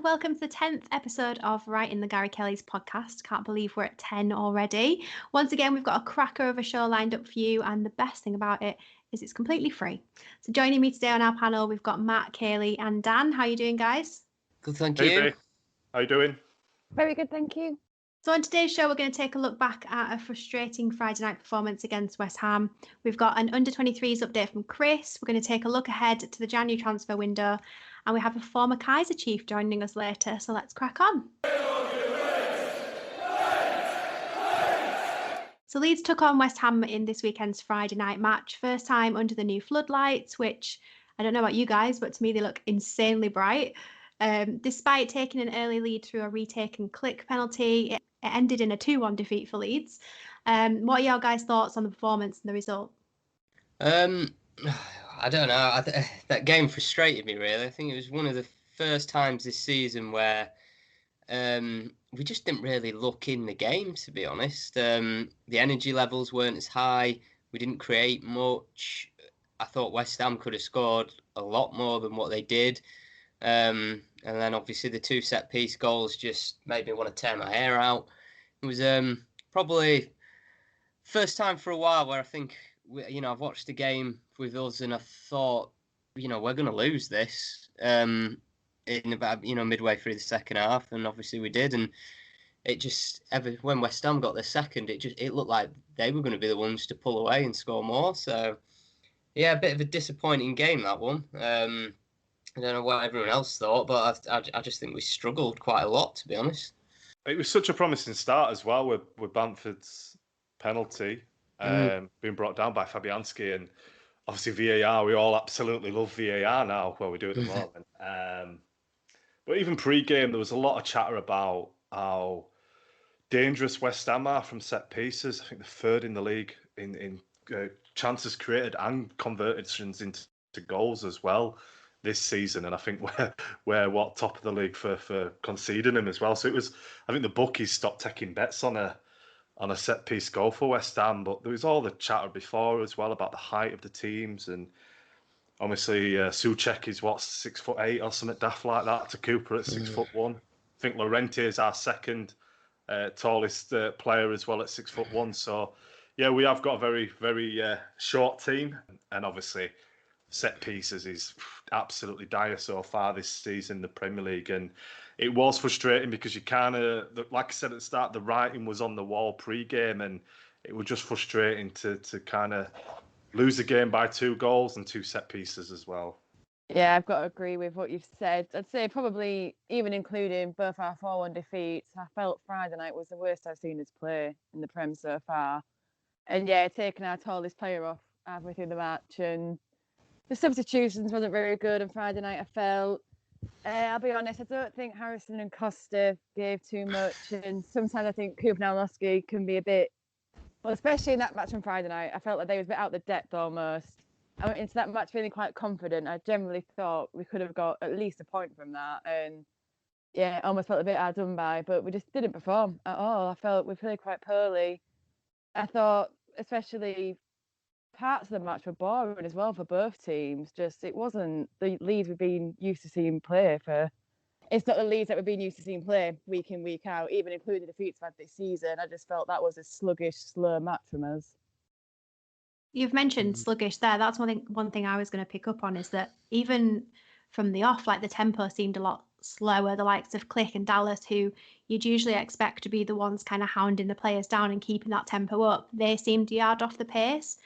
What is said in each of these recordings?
welcome to the 10th episode of Writing the Gary Kelly's podcast. Can't believe we're at 10 already. Once again, we've got a cracker of a show lined up for you, and the best thing about it is it's completely free. So joining me today on our panel, we've got Matt, Kaylee and Dan. How are you doing, guys? Good, thank you. Hey, how you doing? Very good, thank you. So on today's show, we're going to take a look back at a frustrating Friday night performance against West Ham. We've got an under-23s update from Chris. We're going to take a look ahead to the January transfer window, and we have a former Kaiser Chief joining us later. So let's crack on. So Leeds took on West Ham in this weekend's Friday night match. First time under the new floodlights, which I don't know about you guys, but to me they look insanely bright. Despite taking an early lead through a retaken click penalty, it ended in a 2-1 defeat for Leeds. What are your guys' thoughts on the performance and the result? I don't know. That game frustrated me, really. I think it was one of the first times this season where we just didn't really look in the game, to be honest. The energy levels weren't as high. We didn't create much. I thought West Ham could have scored a lot more than what they did. And then obviously the two set-piece goals just made me want to tear my hair out. It was probably first time for a while where I think, I've watched the game with us and I thought, we're going to lose this in about, midway through the second half. And obviously we did. And it just, when West Ham got their second, it looked like they were going to be the ones to pull away and score more. So, yeah, a bit of a disappointing game, that one. I don't know what everyone else thought, but I just think we struggled quite a lot, to be honest. It was such a promising start as well with Bamford's penalty being brought down by Fabianski, and obviously VAR. We all absolutely love VAR now. Well, we do at the moment. But even pre-game, there was a lot of chatter about how dangerous West Ham are from set pieces. I think the third in the league in chances created and conversions into goals as well this season, and I think we're top of the league for conceding them as well. So I think the bookies stopped taking bets on a set piece goal for West Ham, but there was all the chatter before as well about the height of the teams, and obviously Souček is 6'8" or something daft like that to Cooper at 6'1". I think Llorente is our second tallest player as well at 6'1". So yeah, we have got a very, very short team, and obviously set pieces is absolutely dire so far this season in the Premier League, and it was frustrating because you kind of, like I said at the start, the writing was on the wall pre-game, and it was just frustrating to kind of lose the game by 2 goals and 2 set pieces as well. Yeah, I've got to agree with what you've said. I'd say probably even including both our 4-1 defeats, I felt Friday night was the worst I've seen us play in the Prem so far. And yeah, taking our tallest player off halfway through the match, and the substitutions wasn't very good on Friday night, I felt. I'll be honest, I don't think Harrison and Costa gave too much, and sometimes I think Kubanowski can be a bit, well, especially in that match on Friday night, I felt like they was a bit out of the depth almost. I went into that match feeling quite confident. I generally thought we could have got at least a point from that, and yeah, almost felt a bit outdone by, but we just didn't perform at all. I felt we played quite poorly. I thought, especially parts of the match were boring as well for both teams. Just, it wasn't the Leeds we've been used to seeing play for. It's not the Leeds that we've been used to seeing play week in, week out, even including the defeats we've had this season. I just felt that was a sluggish, slow match from us. You've mentioned sluggish there. That's one thing I was going to pick up on, is that even from the off, like the tempo seemed a lot slower. The likes of Click and Dallas, who you'd usually expect to be the ones kind of hounding the players down and keeping that tempo up, they seemed a yard off the pace.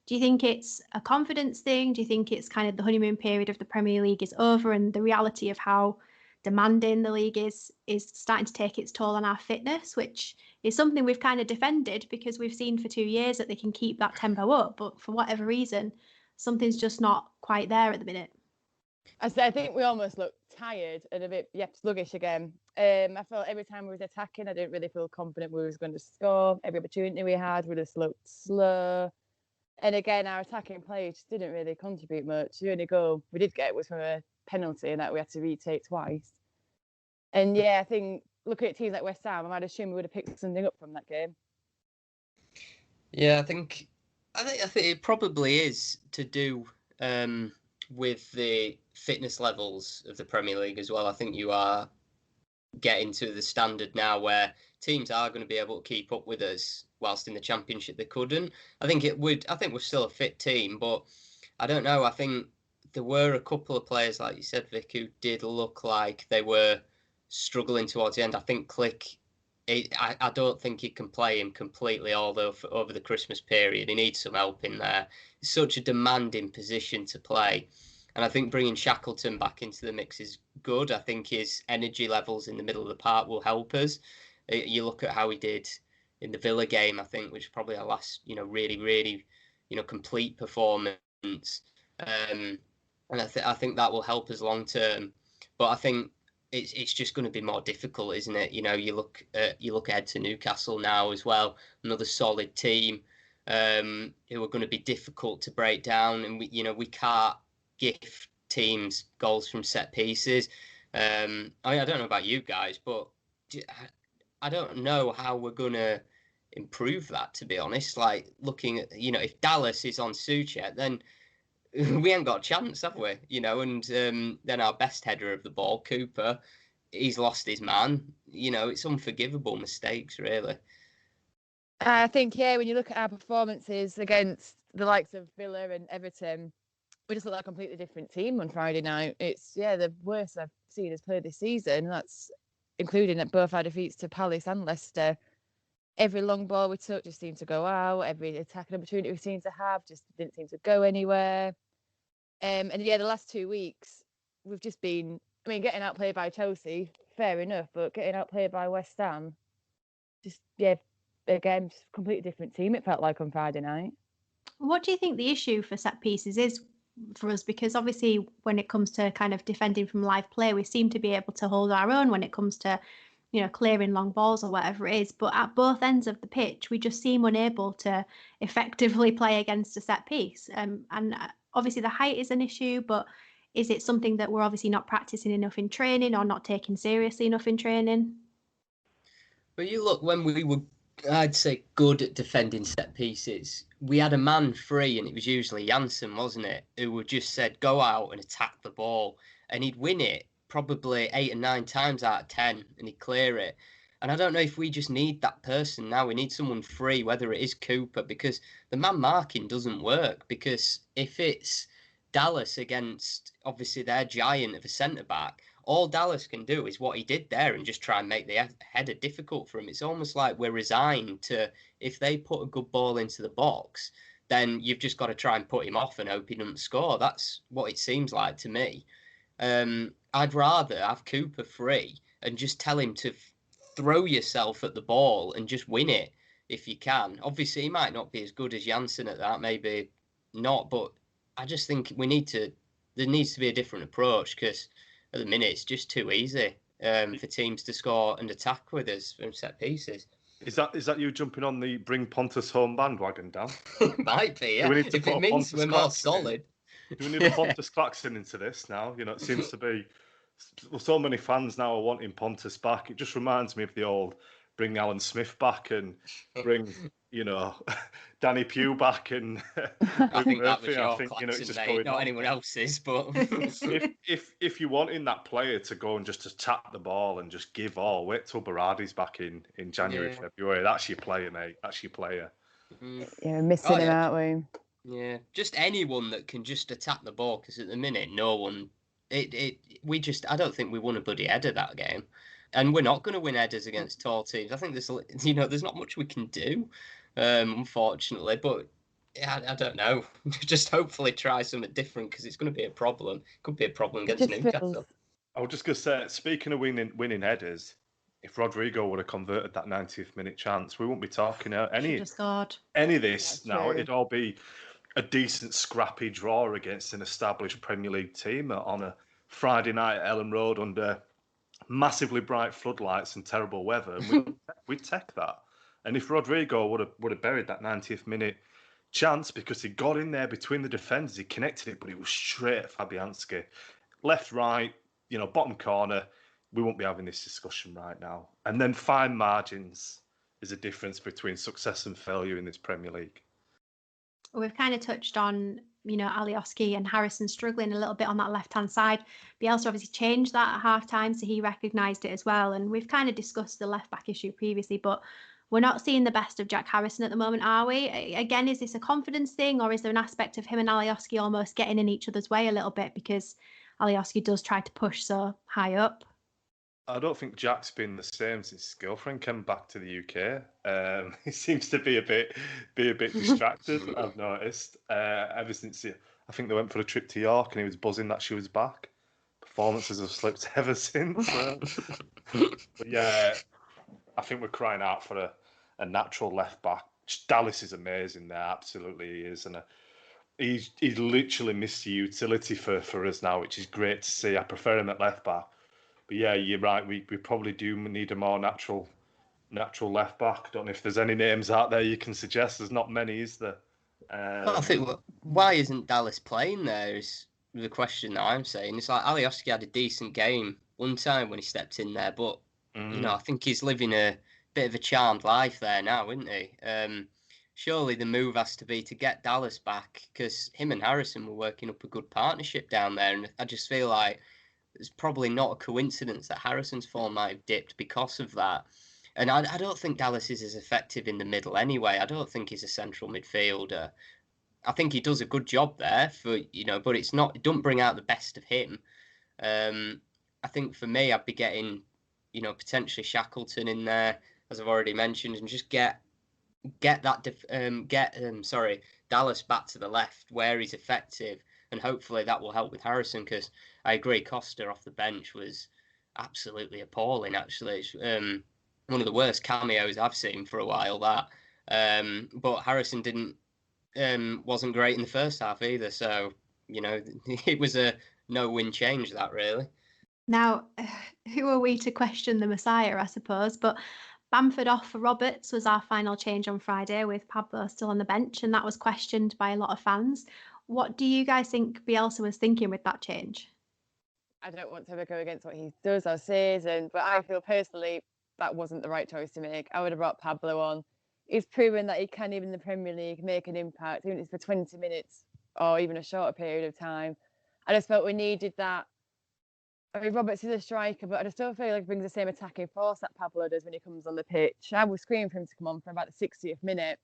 Do you think it's a confidence thing? Do you think it's kind of the honeymoon period of the Premier League is over, and the reality of how demanding the league is starting to take its toll on our fitness, which is something we've kind of defended because we've seen for 2 years that they can keep that tempo up, but for whatever reason, something's just not quite there at the minute? I think we almost looked tired and a bit sluggish again. I felt every time we was attacking, I didn't really feel confident we was going to score. Every opportunity we had, we just looked slow. And again, our attacking play just didn't really contribute much. The only goal we did get was from a penalty, and that we had to retake twice. And yeah, I think looking at teams like West Ham, I'd assume we would have picked something up from that game. Yeah, I think it probably is to do with the fitness levels of the Premier League as well. I think you are getting to the standard now where teams are going to be able to keep up with us, whilst in the Championship they couldn't. I think we're still a fit team, but I don't know. I think there were a couple of players, like you said, Vic, who did look like they were struggling towards the end. I think Click, I don't think he can play him completely over the Christmas period. He needs some help in there. It's such a demanding position to play. And I think bringing Shackleton back into the mix is good. I think his energy levels in the middle of the park will help us. You look at how he did in the Villa game, I think, which is probably our last, really, really, complete performance. And I think that will help us long term. But I think it's just going to be more difficult, isn't it? You look ahead to Newcastle now as well, another solid team, who are going to be difficult to break down, and we can't gift teams goals from set pieces. I don't know about you guys, but I don't know how we're going to improve that, to be honest. Like, looking at, if Dallas is on Suchet, then we ain't got a chance, have we? And then our best header of the ball, Cooper, he's lost his man. It's unforgivable mistakes, really. I think, when you look at our performances against the likes of Villa and Everton, we just look like a completely different team on Friday night. It's, the worst I've seen us play this season. That's including at both our defeats to Palace and Leicester. Every long ball we took just seemed to go out. Every attacking opportunity we seemed to have just didn't seem to go anywhere. And the last 2 weeks, we've just been, getting outplayed by Chelsea, fair enough, but getting outplayed by West Ham, just, again, completely different team, it felt like on Friday night. What do you think the issue for set pieces is for us? Because obviously when it comes to kind of defending from live play, we seem to be able to hold our own when it comes to, clearing long balls or whatever it is. But at both ends of the pitch, we just seem unable to effectively play against a set piece. And obviously the height is an issue, but is it something that we're obviously not practicing enough in training or not taking seriously enough in training? But you look, when we were, I'd say, good at defending set pieces, we had a man free, and it was usually Janssen, wasn't it, who would just said, go out and attack the ball, and he'd win it probably 8 or 9 times out of 10, and he'd clear it. And I don't know if we just need that person now. We need someone free, whether it is Cooper, because the man marking doesn't work. Because if it's Dallas against, obviously, their giant of a centre-back, all Dallas can do is what he did there and just try and make the header difficult for him. It's almost like we're resigned to, if they put a good ball into the box, then you've just got to try and put him off and hope he doesn't score. That's what it seems like to me. I'd rather have Cooper free and just tell him to throw yourself at the ball and just win it if you can. Obviously, he might not be as good as Janssen at that, maybe not, but I just think there needs to be a different approach, because at the minute it's just too easy for teams to score and attack with us from set pieces. Is that you jumping on the bring Pontus home bandwagon, Dan? It might be, yeah. If it means we're more solid. Do we need a Pontus Claxon into this now? It seems to be so many fans now are wanting Pontus back. It just reminds me of the old bring Alan Smith back and bring, Danny Pugh back. And I think that was your Claxon, mate, not anyone else's. But if you're wanting that player to go and just attack the ball and just give all, wait till Berardi's back in January, February. That's your player, mate. That's your player. Yeah, missing him, aren't we? Yeah, just anyone that can just attack the ball, because at the minute, no one. I don't think we won a bloody header that game, and we're not going to win headers against tall teams. I think there's not much we can do, unfortunately. But I don't know. Just hopefully try something different, because it's going to be a problem. It could be a problem against Newcastle. I was just going to say, speaking of winning headers, if Rodrigo would have converted that 90th minute chance, we wouldn't be talking any of this now. It'd all be a decent scrappy draw against an established Premier League team on a Friday night at Ellen Road under massively bright floodlights and terrible weather, and we'd take that. And if Rodrigo would have buried that 90th minute chance, because he got in there between the defenders, he connected it, but it was straight at Fabianski, left, right, bottom corner. We won't be having this discussion right now. And then fine margins is a difference between success and failure in this Premier League. We've kind of touched on Alioski and Harrison struggling a little bit on that left-hand side. Bielsa obviously changed that at half-time, so he recognised it as well. And we've kind of discussed the left-back issue previously, but we're not seeing the best of Jack Harrison at the moment, are we? Again, is this a confidence thing, or is there an aspect of him and Alioski almost getting in each other's way a little bit because Alioski does try to push so high up? I don't think Jack's been the same since his girlfriend came back to the UK. He seems to be a bit distracted. I've noticed ever since I think they went for a trip to York, and he was buzzing that she was back. Performances have slipped ever since. But yeah, I think we're crying out for a natural left back. Dallas is amazing there, absolutely he is, and he's literally missed the utility for us now, which is great to see. I prefer him at left back. But yeah, you're right. We probably do need a more natural left back. I don't know if there's any names out there you can suggest. There's not many, is there? I think why isn't Dallas playing there is the question that I'm saying. It's like Alioski had a decent game one time when he stepped in there, but I think he's living a bit of a charmed life there now, isn't he? Surely the move has to be to get Dallas back, because him and Harrison were working up a good partnership down there, and I just feel like it's probably not a coincidence that Harrison's form might have dipped because of that. And I don't think Dallas is as effective in the middle anyway. I don't think he's a central midfielder. I think he does a good job there but it don't bring out the best of him. I think for me, I'd be getting, potentially Shackleton in there, as I've already mentioned, and just get Dallas back to the left where he's effective, and hopefully that will help with Harrison, because I agree Costa off the bench was absolutely appalling. Actually, it's one of the worst cameos I've seen for a while. That, but Harrison wasn't great in the first half either. So it was a no-win change, that really. Now, who are we to question the Messiah, I suppose? But Bamford off for Roberts was our final change on Friday, with Pablo still on the bench, and that was questioned by a lot of fans. What do you guys think Bielsa was thinking with that change? I don't want to ever go against what he does or says, but I feel personally that wasn't the right choice to make. I would have brought Pablo on. He's proven that he can, even in the Premier League, make an impact, even if it's for 20 minutes or even a shorter period of time. I just felt we needed that. I mean, Roberts is a striker, but I just don't feel like he brings the same attacking force that Pablo does when he comes on the pitch. I was screaming for him to come on for about the 60th minute,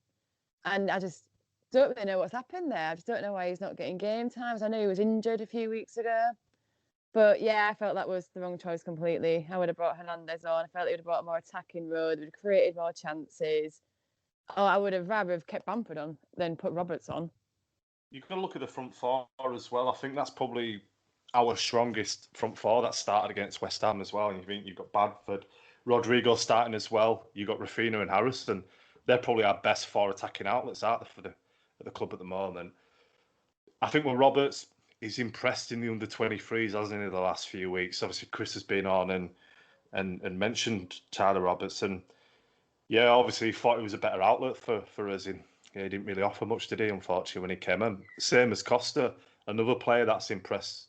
and I just don't really know what's happened there. I just don't know why he's not getting game times. I know he was injured a few weeks ago, but yeah, I felt that was the wrong choice completely. I would have brought Hernandez on. I felt he would have brought a more attacking role, would have created more chances. Oh, I would have rather have kept Bamford on than put Roberts on. You've got to look at the front four as well. I think that's probably our strongest front four that started against West Ham as well. And you think you've got Bamford, Rodrigo starting as well. You've got Raphinha and Harrison. They're probably our best four attacking outlets out there at the club at the moment. I think with Roberts, he's impressed in the under-23s, hasn't he, the last few weeks. Obviously, Chris has been on and mentioned Tyler Roberts. And yeah, obviously, he thought it was a better outlet for us. He didn't really offer much, did he, unfortunately, when he came in. Same as Costa, another player that's impressed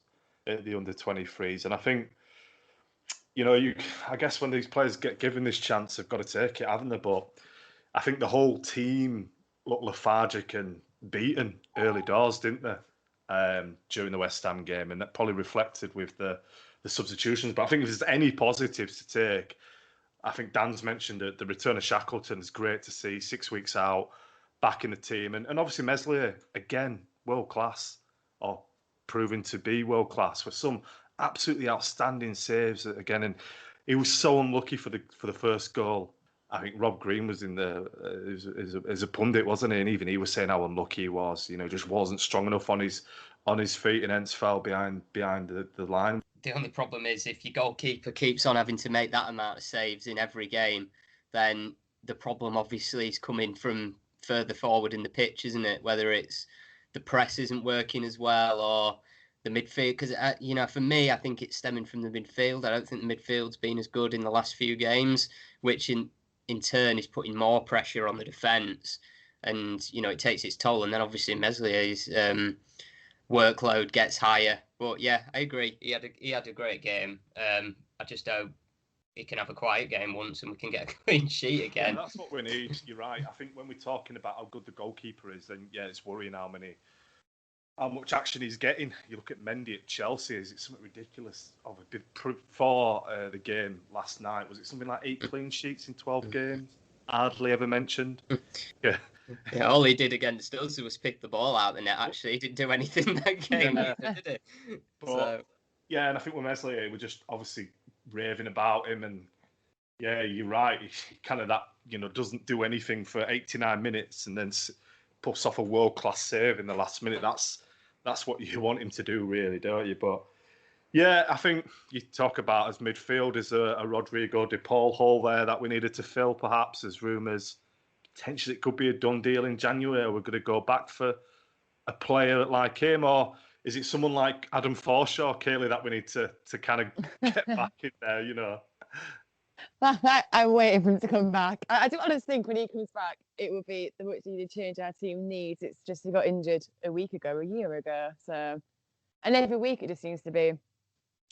at the under-23s. And I think, I guess when these players get given this chance, they've got to take it, haven't they? But I think the whole team looked lethargic and beaten early doors, didn't they, during the West Ham game? And that probably reflected with the substitutions. But I think if there's any positives to take, I think Dan's mentioned that the return of Shackleton is great to see, 6 weeks out, back in the team. And obviously Meslier, again, world class, or proving to be world class, with some absolutely outstanding saves again. And he was so unlucky for the first goal. I think Rob Green was in there as a pundit, wasn't he? And even he was saying how unlucky he was. Just wasn't strong enough on his feet, and hence fell behind the line. The only problem is if your goalkeeper keeps on having to make that amount of saves in every game, then the problem obviously is coming from further forward in the pitch, isn't it? Whether it's the press isn't working as well, or the midfield. Because, for me, I think it's stemming from the midfield. I don't think the midfield's been as good in the last few games, which in turn is putting more pressure on the defence. And, it takes its toll. And then obviously Meslier's workload gets higher. But yeah, I agree. He had a great game. I just hope he can have a quiet game once and we can get a clean sheet again. Yeah, that's what we need. You're right. I think when we're talking about how good the goalkeeper is, then yeah, it's worrying how many how much action he's getting. You look at Mendy at Chelsea, is it something ridiculous? Before the game last night, was it something like 8 clean sheets in 12 games? Hardly ever mentioned. Yeah. Yeah, all he did against us was pick the ball out the net. Actually, he didn't do anything that game, did he? But, yeah, and I think with Meslier, we're just obviously raving about him, and yeah, you're right. He kind of that, doesn't do anything for 89 minutes and then puts off a world-class save in the last minute. That's what you want him to do, really, don't you? But yeah, I think you talk about as midfield as a Rodrigo De Paul hole there that we needed to fill, perhaps. There's rumours potentially it could be a done deal in January. We're going to go back for a player like him, or is it someone like Adam Forshaw, Kaylee, that we need to kind of get back in there? I'm waiting for him to come back. I do honestly think when he comes back, it will be the much needed change our team needs. It's just he got injured a year ago. So, and every week it just seems to be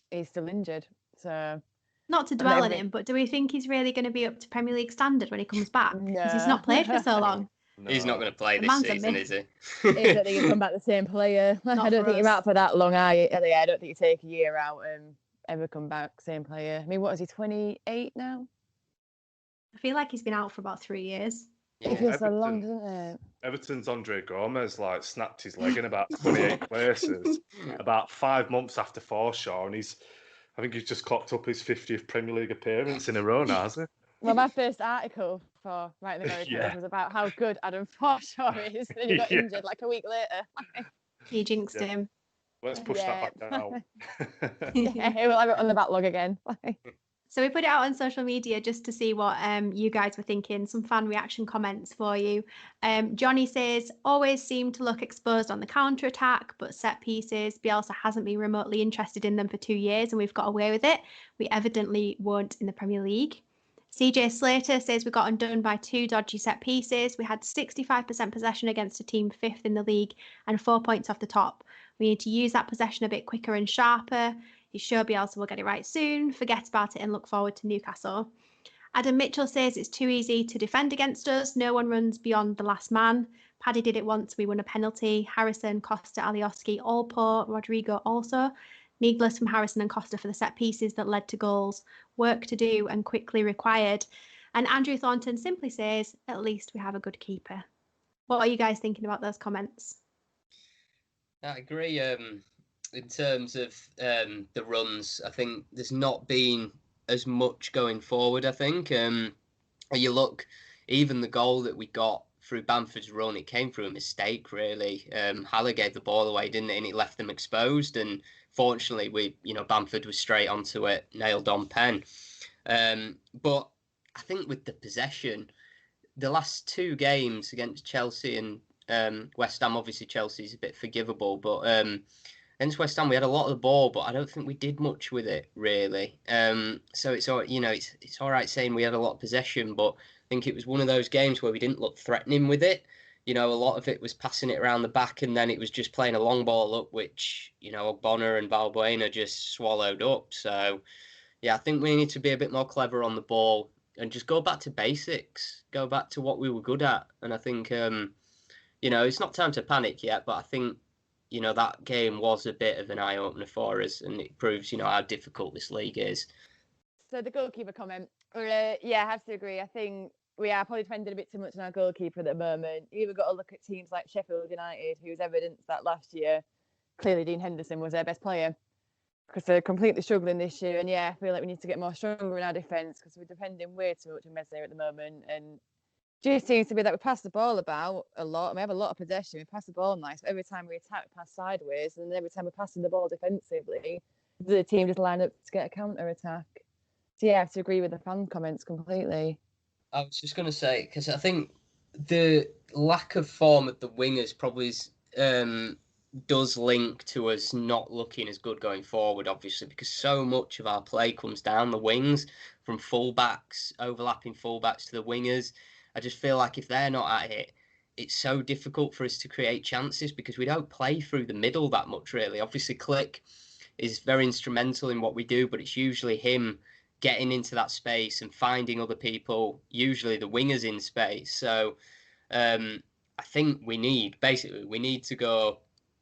he's still injured. So, not to dwell on him, but do we think he's really going to be up to Premier League standard when he comes back? Because he's not played for so long. No. He's not going to play this season, is he? I don't think he'll come back the same player. I don't think you're out for that long, are you? Yeah, I don't think you take a year out and ever come back same player. I mean, what is he, 28 now? I feel like he's been out for about 3 years. Yeah. It feels so long, doesn't it? Everton's Andre Gomez snapped his leg in about 28 places about 5 months after Forshaw, and I think he's just clocked up his 50th Premier League appearance in a row now, hasn't he? Well, my first article for Writing the Americans was about how good Adam Forshaw is. Then he got injured like a week later. He jinxed him. Let's push that back down. We'll have it on the backlog again. So we put it out on social media just to see what you guys were thinking. Some fan reaction comments for you. Johnny says, always seem to look exposed on the counter-attack, but set pieces, Bielsa hasn't been remotely interested in them for 2 years and we've got away with it. We evidently won't in the Premier League. CJ Slater says we got undone by 2 dodgy set pieces. We had 65% possession against a team 5th in the league and 4 points off the top. We need to use that possession a bit quicker and sharper. He's sure Bielsa will get it right soon. Forget about it and look forward to Newcastle. Adam Mitchell says it's too easy to defend against us. No one runs beyond the last man. Paddy did it once. We won a penalty. Harrison, Costa, Alioski, all poor. Rodrigo also. Needless from Harrison and Costa for the set pieces that led to goals. Work to do and quickly required. And Andrew Thornton simply says, at least we have a good keeper. What are you guys thinking about those comments? I agree. In terms of the runs, I think there's not been as much going forward, I think. You look, even the goal that we got through Bamford's run, it came through a mistake, really. Haller gave the ball away, didn't it? And it left them exposed. And fortunately, Bamford was straight onto it, nailed on pen. But I think with the possession, the last 2 games against Chelsea and West Ham, obviously Chelsea's a bit forgivable, but against West Ham we had a lot of the ball, but I don't think we did much with it really. So it's all right saying we had a lot of possession, but I think it was one of those games where we didn't look threatening with it. A lot of it was passing it around the back, and then it was just playing a long ball up, which Ogbonna and Valbuena just swallowed up. So yeah, I think we need to be a bit more clever on the ball and just go back to basics, go back to what we were good at. And I think it's not time to panic yet, but I think, that game was a bit of an eye-opener for us, and it proves, how difficult this league is. So the goalkeeper comment, I have to agree. I think we are probably depending a bit too much on our goalkeeper at the moment. You either got to look at teams like Sheffield United, who's evidenced that last year, clearly Dean Henderson was their best player, because they're completely struggling this year. And I feel like we need to get more stronger in our defence, because we're depending way too much on Meslier at the moment. And just seems to be that we pass the ball about a lot, and we have a lot of possession. We pass the ball nice, but every time we attack, we pass sideways, and every time we're passing the ball defensively, the team just line up to get a counter attack. So I have to agree with the fan comments completely. I was just going to say, because I think the lack of form of the wingers probably does link to us not looking as good going forward, obviously, because so much of our play comes down the wings, from fullbacks, overlapping fullbacks to the wingers. I just feel like if they're not at it, it's so difficult for us to create chances because we don't play through the middle that much, really. Obviously, Click is very instrumental in what we do, but it's usually him getting into that space and finding other people, usually the wingers in space. So I think we need to go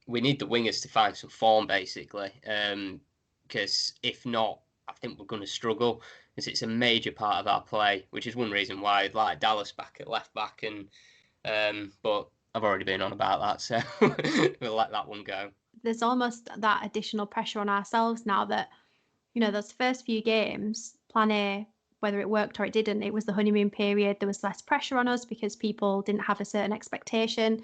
we need the wingers to find some form, basically. Because if not, I think we're going to struggle, as it's a major part of our play, which is one reason why I'd like Dallas back at left back. But I've already been on about that, so we'll let that one go. There's almost that additional pressure on ourselves now that, those first few games, plan A, whether it worked or it didn't, it was the honeymoon period. There was less pressure on us because people didn't have a certain expectation.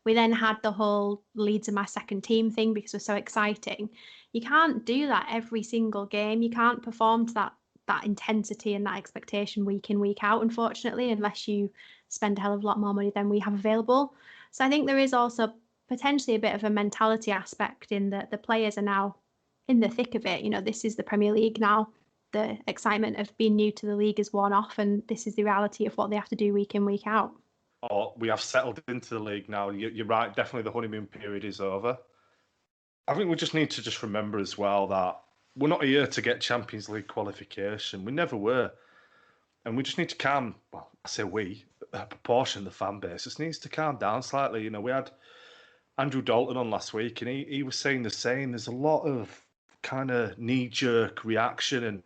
We then had the whole Leeds are my second team thing because it was so exciting. You can't do that every single game. You can't perform to that intensity and that expectation week in, week out, unfortunately, unless you spend a hell of a lot more money than we have available. So I think there is also potentially a bit of a mentality aspect in that the players are now in the thick of it. This is the Premier League now. The excitement of being new to the league is worn off, and this is the reality of what they have to do week in, week out. Or we have settled into the league now. You're right, definitely the honeymoon period is over. I think we just need to just remember as well that we're not here to get Champions League qualification. We never were. And we just need to calm, well, I say we, a proportion of the fan base just needs to calm down slightly. We had Andrew Dalton on last week, and he was saying the same. There's a lot of kind of knee-jerk reaction and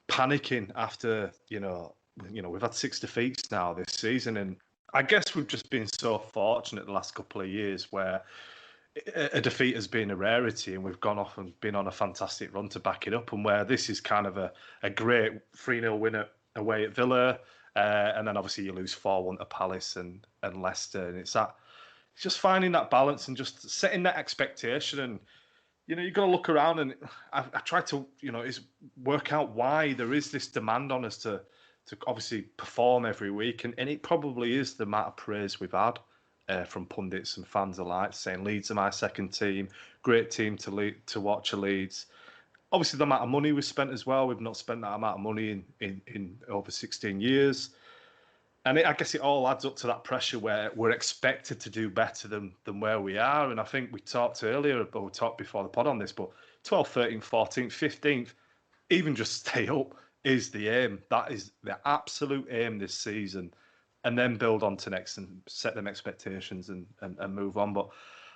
panicking after, we've had 6 defeats now this season. And I guess we've just been so fortunate the last couple of years where a defeat has been a rarity, and we've gone off and been on a fantastic run to back it up, and where this is kind of a great 3-0 win away at Villa, and then obviously you lose 4-1 to Palace and Leicester, and it's just finding that balance and just setting that expectation. And you've got to look around, and I try to is work out why there is this demand on us to obviously perform every week, and it probably is the amount of praise we've had from pundits and fans alike, saying Leeds are my second team, great team to watch. Leeds. Obviously, the amount of money we've spent as well. We've not spent that amount of money in over 16 years. And I guess it all adds up to that pressure where we're expected to do better than where we are. And I think we talked earlier, but we talked before the pod on this, but 12th, 13th, 14th, 15th, even just stay up is the aim. That is the absolute aim this season. And then build on to next and set them expectations and move on. But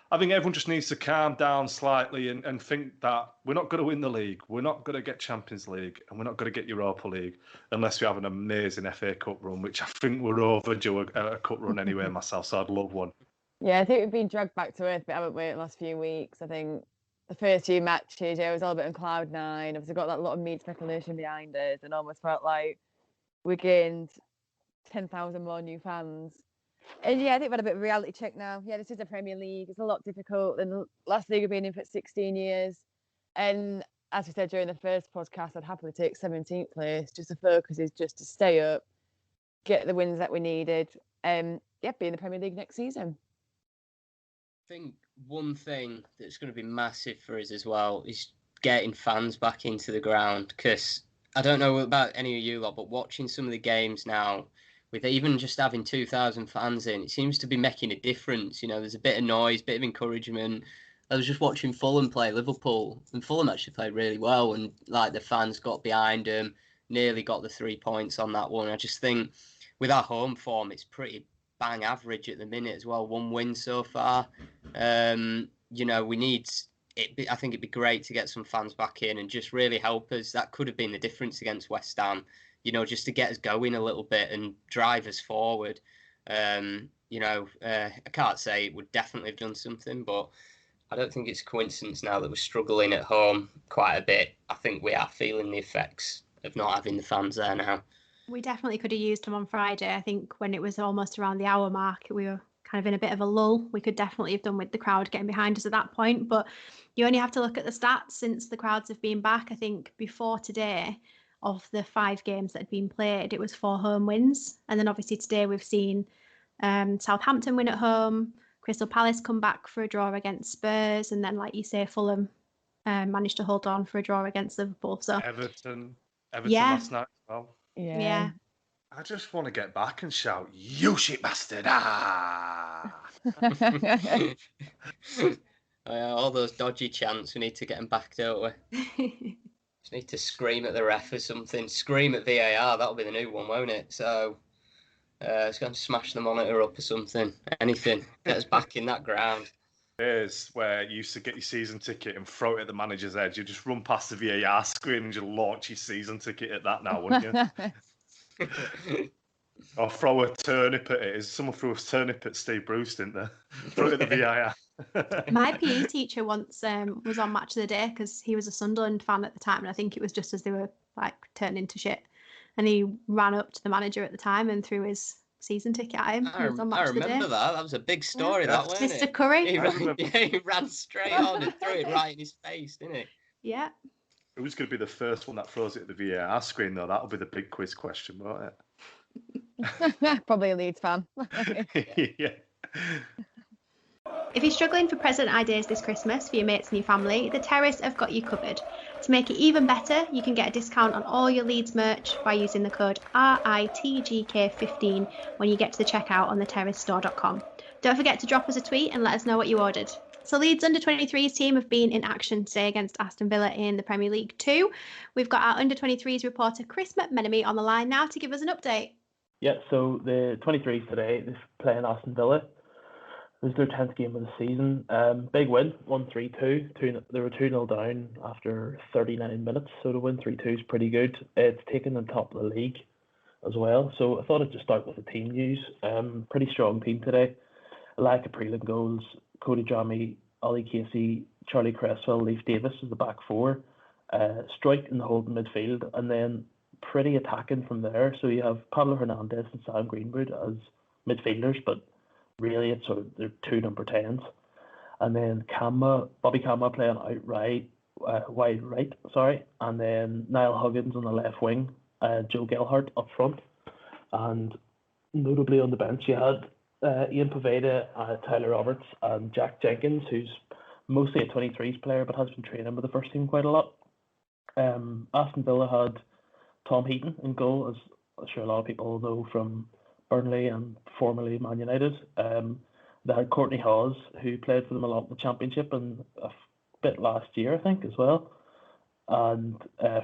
I think everyone just needs to calm down slightly and think that we're not going to win the league, we're not going to get Champions League, and we're not going to get Europa League unless we have an amazing FA Cup run, which I think we're overdue a cup run anyway myself, so I'd love one. Yeah, I think we've been dragged back to earth, but haven't we, the last few weeks? I think the first few matches, it was all a bit on cloud nine. Obviously got that lot of meat speculation behind us, and almost felt like we gained 10,000 more new fans. And yeah, I think we've had a bit of a reality check now. Yeah, this is the Premier League. It's a lot difficult than the last league we've been in for 16 years. And as we said during the first podcast, I'd happily take 17th place. Just the focus is just to stay up, get the wins that we needed, and be in the Premier League next season. I think one thing that's going to be massive for us as well is getting fans back into the ground, because I don't know about any of you lot, but watching some of the games now, with even just having 2,000 fans in, it seems to be making a difference. There's a bit of noise, bit of encouragement. I was just watching Fulham play Liverpool, and Fulham actually played really well, and the fans got behind them, nearly got the 3 points on that one. I just think with our home form, it's pretty bang average at the minute as well. 1 win so far. We need it. I think it'd be great to get some fans back in and just really help us. That could have been the difference against West Ham. Just to get us going a little bit and drive us forward. I can't say it would definitely have done something, but I don't think it's a coincidence now that we're struggling at home quite a bit. I think we are feeling the effects of not having the fans there now. We definitely could have used them on Friday. I think when it was almost around the hour mark, we were kind of in a bit of a lull. We could definitely have done with the crowd getting behind us at that point, but you only have to look at the stats since the crowds have been back. I think before today, of the 5 games that had been played, it was 4 home wins. And then obviously today we've seen Southampton win at home, Crystal Palace come back for a draw against Spurs, and then, like you say, Fulham managed to hold on for a draw against Liverpool. So Everton last night as well. Yeah. I just want to get back and shout, "You shit bastard!" Ah! All those dodgy chants, we need to get them back, don't we? Just need to scream at the ref or something. Scream at VAR, that'll be the new one, won't it? So it's going to smash the monitor up or something. Anything. Get us back in that ground. days where you used to get your season ticket and throw it at the manager's edge. You just run past the VAR screen and just launch your season ticket at that now, wouldn't you? Or throw a turnip at it. Someone threw a turnip at Steve Bruce, didn't they? Throw it at the VAR. My PE teacher once was on Match of the Day because he was a Sunderland fan at the time, and I think it was just as they were like turning into shit. And he ran up to the manager at the time and threw his season ticket at him. I remember that. That was a big story, yeah. that wasn't Mr. it? Curry. He ran straight on and threw it right in his face, didn't he? Yeah. Who's going to be the first one that throws it at the VAR screen, though? That'll be the big quiz question, won't it? Probably a Leeds fan. Yeah. If you're struggling for present ideas this Christmas for your mates and your family, The Terrace have got you covered. To make it even better, you can get a discount on all your Leeds merch by using the code RITGK15 when you get to the checkout on theterracestore.com. Don't forget to drop us a tweet and let us know what you ordered. So Leeds under-23s team have been in action today against Aston Villa in the Premier League 2. We've got our under-23s reporter Chris McMenemy on the line now to give us an update. Yeah, so the 23s today, they're playing Aston Villa. It was their 10th game of the season. Big win, 1-3-2. They were 2-0 down after 39 minutes, so to win 3-2 is pretty good. It's taken them top of the league as well. So I thought I'd just start with the team news. Pretty strong team today. Like April in goals, Cody Drammy, Ollie Casey, Charlie Cresswell, Leif Davis is the back four. Strike in the holding midfield, and then pretty attacking from there. So you have Pablo Hernandez and Sam Greenwood as midfielders, but really it's sort of they're two number 10s. And then Bobby Kama playing wide right, and then Niall Huggins on the left wing, Joe Gelhardt up front. And notably on the bench you had Ian Poveda, Tyler Roberts and Jack Jenkins, who's mostly a 23s player but has been training with the first team quite a lot. Aston Villa had Tom Heaton in goal, as I'm sure a lot of people know from Burnley and formerly Man United. They had Courtney Hawes, who played for them a lot in the Championship and a bit last year, I think, as well. And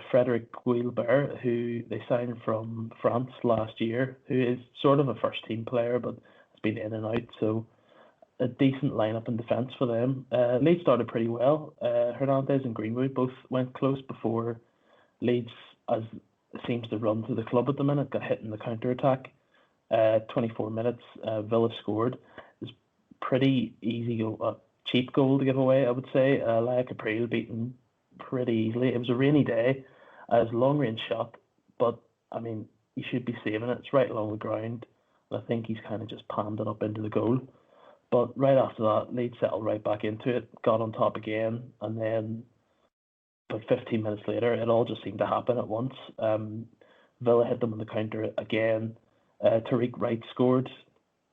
Frederic Guilbert, who they signed from France last year, who is sort of a first-team player but has been in and out. So a decent lineup in defence for them. Leeds started pretty well. Hernandez and Greenwood both went close before Leeds, as it seems to run through the club at the minute, got hit in the counter-attack. 24 minutes, Villa scored. It was pretty easy goal, cheap goal to give away, I would say. Like April beaten pretty easily. It was a rainy day. It was a long-range shot, but I mean, he should be saving it. It's right along the ground, and I think he's kind of just palmed it up into the goal. But right after that, Leeds settled right back into it, got on top again, and then about 15 minutes later, it all just seemed to happen at once. Villa hit them on the counter again. Tariq Wright scored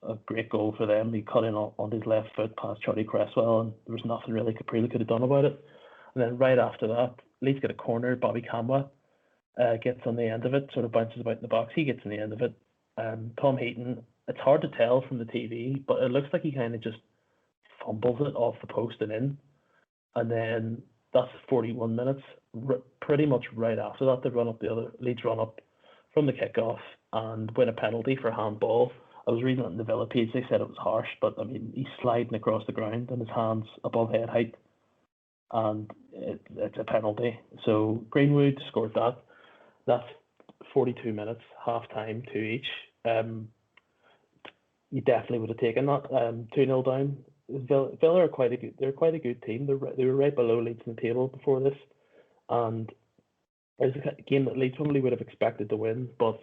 a great goal for them. He cut in on his left foot past Charlie Cresswell, and there was nothing really Caprile could have done about it. And then right after that, Leeds get a corner. Bobby Kamwa gets on the end of it, sort of bounces about in the box. He gets on the end of it. Tom Heaton, it's hard to tell from the TV, but it looks like he kind of just fumbles it off the post and in. And then that's 41 minutes. Pretty much right after that, Leeds run up from the kickoff and win a penalty for handball. I was reading it on the Villa page, they said it was harsh, but I mean, he's sliding across the ground and his hands above head height, and it's a penalty. So Greenwood scored that. That's 42 minutes, half time to each. You definitely would have taken that. 2-0 down. Villa are quite a good team. They were right below Leeds in the table before this, and it was a game that Leeds probably would have expected to win, but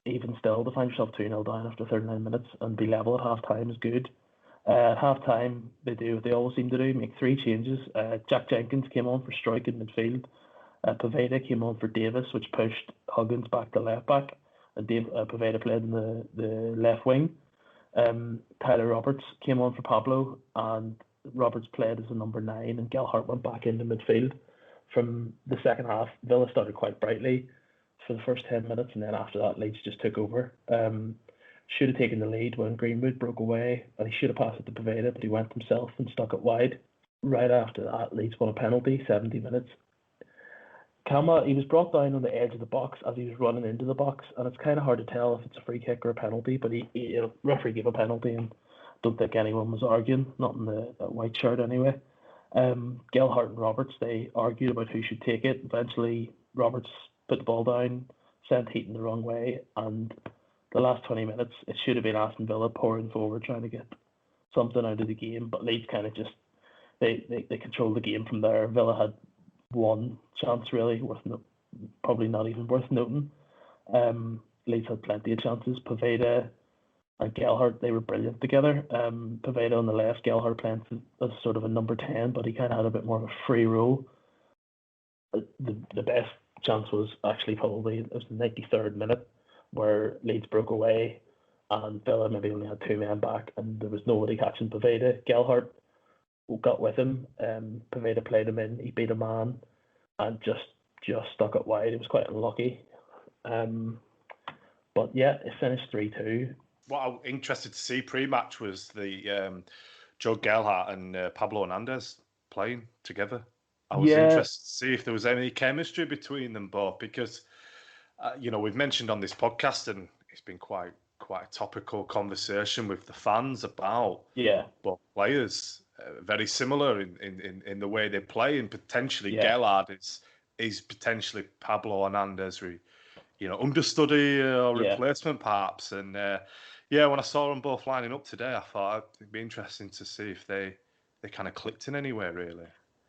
even still, to find yourself 2-0 down after 39 minutes and be level at half time is good. At half time, they do what they always seem to do, make three changes. Jack Jenkins came on for Strike in midfield. Poveda came on for Davis, which pushed Huggins back to left back, and Poveda played in the left wing. Tyler Roberts came on for Pablo, and Roberts played as a number 9, and Gelhardt went back into midfield. From the second half, Villa started quite brightly for the first 10 minutes, and then after that, Leeds just took over. Should have taken the lead when Greenwood broke away, and he should have passed it to Poveda, but he went himself and stuck it wide. Right after that, Leeds won a penalty, 70 minutes. Kama, he was brought down on the edge of the box as he was running into the box, and it's kind of hard to tell if it's a free kick or a penalty, but he referee gave a penalty, and don't think anyone was arguing, not in the white shirt anyway. Gelhardt and Roberts, they argued about who should take it. Eventually, Roberts put the ball down, sent Heaton the wrong way, and the last 20 minutes, it should have been Aston Villa pouring forward, trying to get something out of the game. But Leeds kind of just, they controlled the game from there. Villa had one chance, really, probably not even worth noting. Leeds had plenty of chances. Poveda and Gelhardt, they were brilliant together. Poveda on the left, Gelhardt playing as sort of a number 10, but he kind of had a bit more of a free role. The best chance was actually probably, it was the 93rd minute, where Leeds broke away and Villa maybe only had 2 men back and there was nobody catching Poveda. Gelhardt got with him. Poveda played him in. He beat a man and just stuck it wide. It was quite unlucky. But yeah, it finished 3-2. What I'm interested to see pre-match was the Joe Gelhardt and Pablo Hernandez playing together. I was interested to see if there was any chemistry between them both because, we've mentioned on this podcast and it's been quite a topical conversation with the fans about both players. Very similar in the way they play, and potentially Gelhardt is potentially Pablo Hernandez, understudy or replacement perhaps. And when I saw them both lining up today, I thought it'd be interesting to see if they kind of clicked in anywhere really.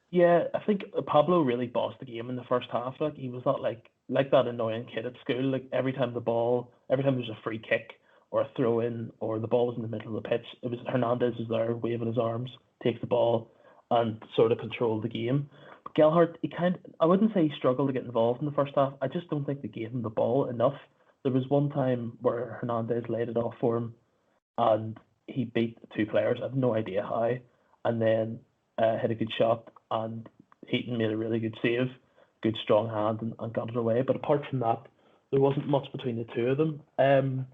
Yeah, I think Pablo really bossed the game in the first half. Like he was not like that annoying kid at school. Like every time there's a free kick or a throw in or the ball was in the middle of the pitch, it was Hernandez was there waving his arms, takes the ball and sort of controlled the game. But Gelhardt, I wouldn't say he struggled to get involved in the first half. I just don't think they gave him the ball enough. There was one time where Hernandez laid it off for him and he beat 2 players. I have no idea how. And then hit a good shot and Heaton made a really good save, good strong hand and got it away. But apart from that, there wasn't much between the two of them.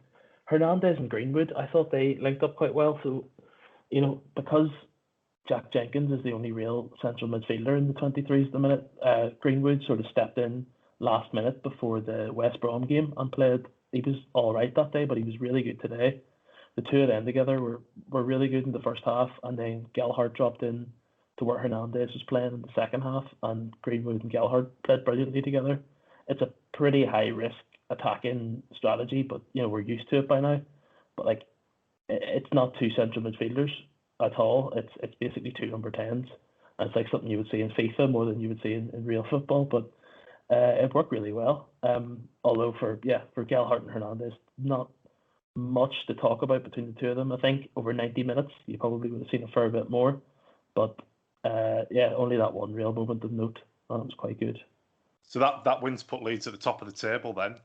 Hernandez and Greenwood, I thought they linked up quite well. So, because Jack Jenkins is the only real central midfielder in the 23s at the minute, Greenwood sort of stepped in last minute before the West Brom game and played. He was all right that day, but he was really good today. The two of them together were really good in the first half, and then Gelhardt dropped in to where Hernandez was playing in the second half, and Greenwood and Gelhardt played brilliantly together. It's a pretty high-risk attacking strategy, but we're used to it by now. But it's not 2 central midfielders at all. It's basically 2 number 10s, and it's like something you would see in FIFA more than you would see in real football. But it worked really well. Although for Gelhardt and Hernandez, not much to talk about between the two of them. I think over 90 minutes, you probably would have seen a fair bit more. But only that one real moment of note, and it was quite good. So that win's put Leeds at the top of the table then.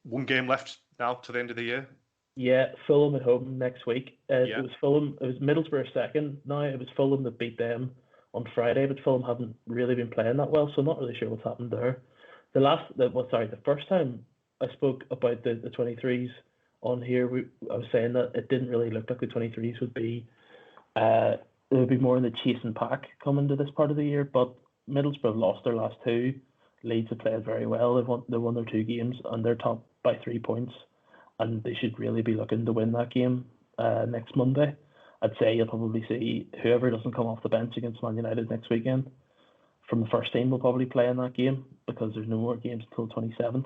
1 game left now to the end of the year. Yeah, Fulham at home next week. It was Fulham. It was Middlesbrough second. Now it was Fulham that beat them on Friday, but Fulham haven't really been playing that well, so I'm not really sure what's happened there. The first time I spoke about the 23s on here, I was saying that it didn't really look like the 23s would be. There would be more in the chasing pack coming to this part of the year, but Middlesbrough lost their last 2. Leeds have played very well. They won their 2 games and they're top by 3 points, and they should really be looking to win that game next Monday. I'd say you'll probably see whoever doesn't come off the bench against Man United next weekend from the first team will probably play in that game because there's no more games until 27th.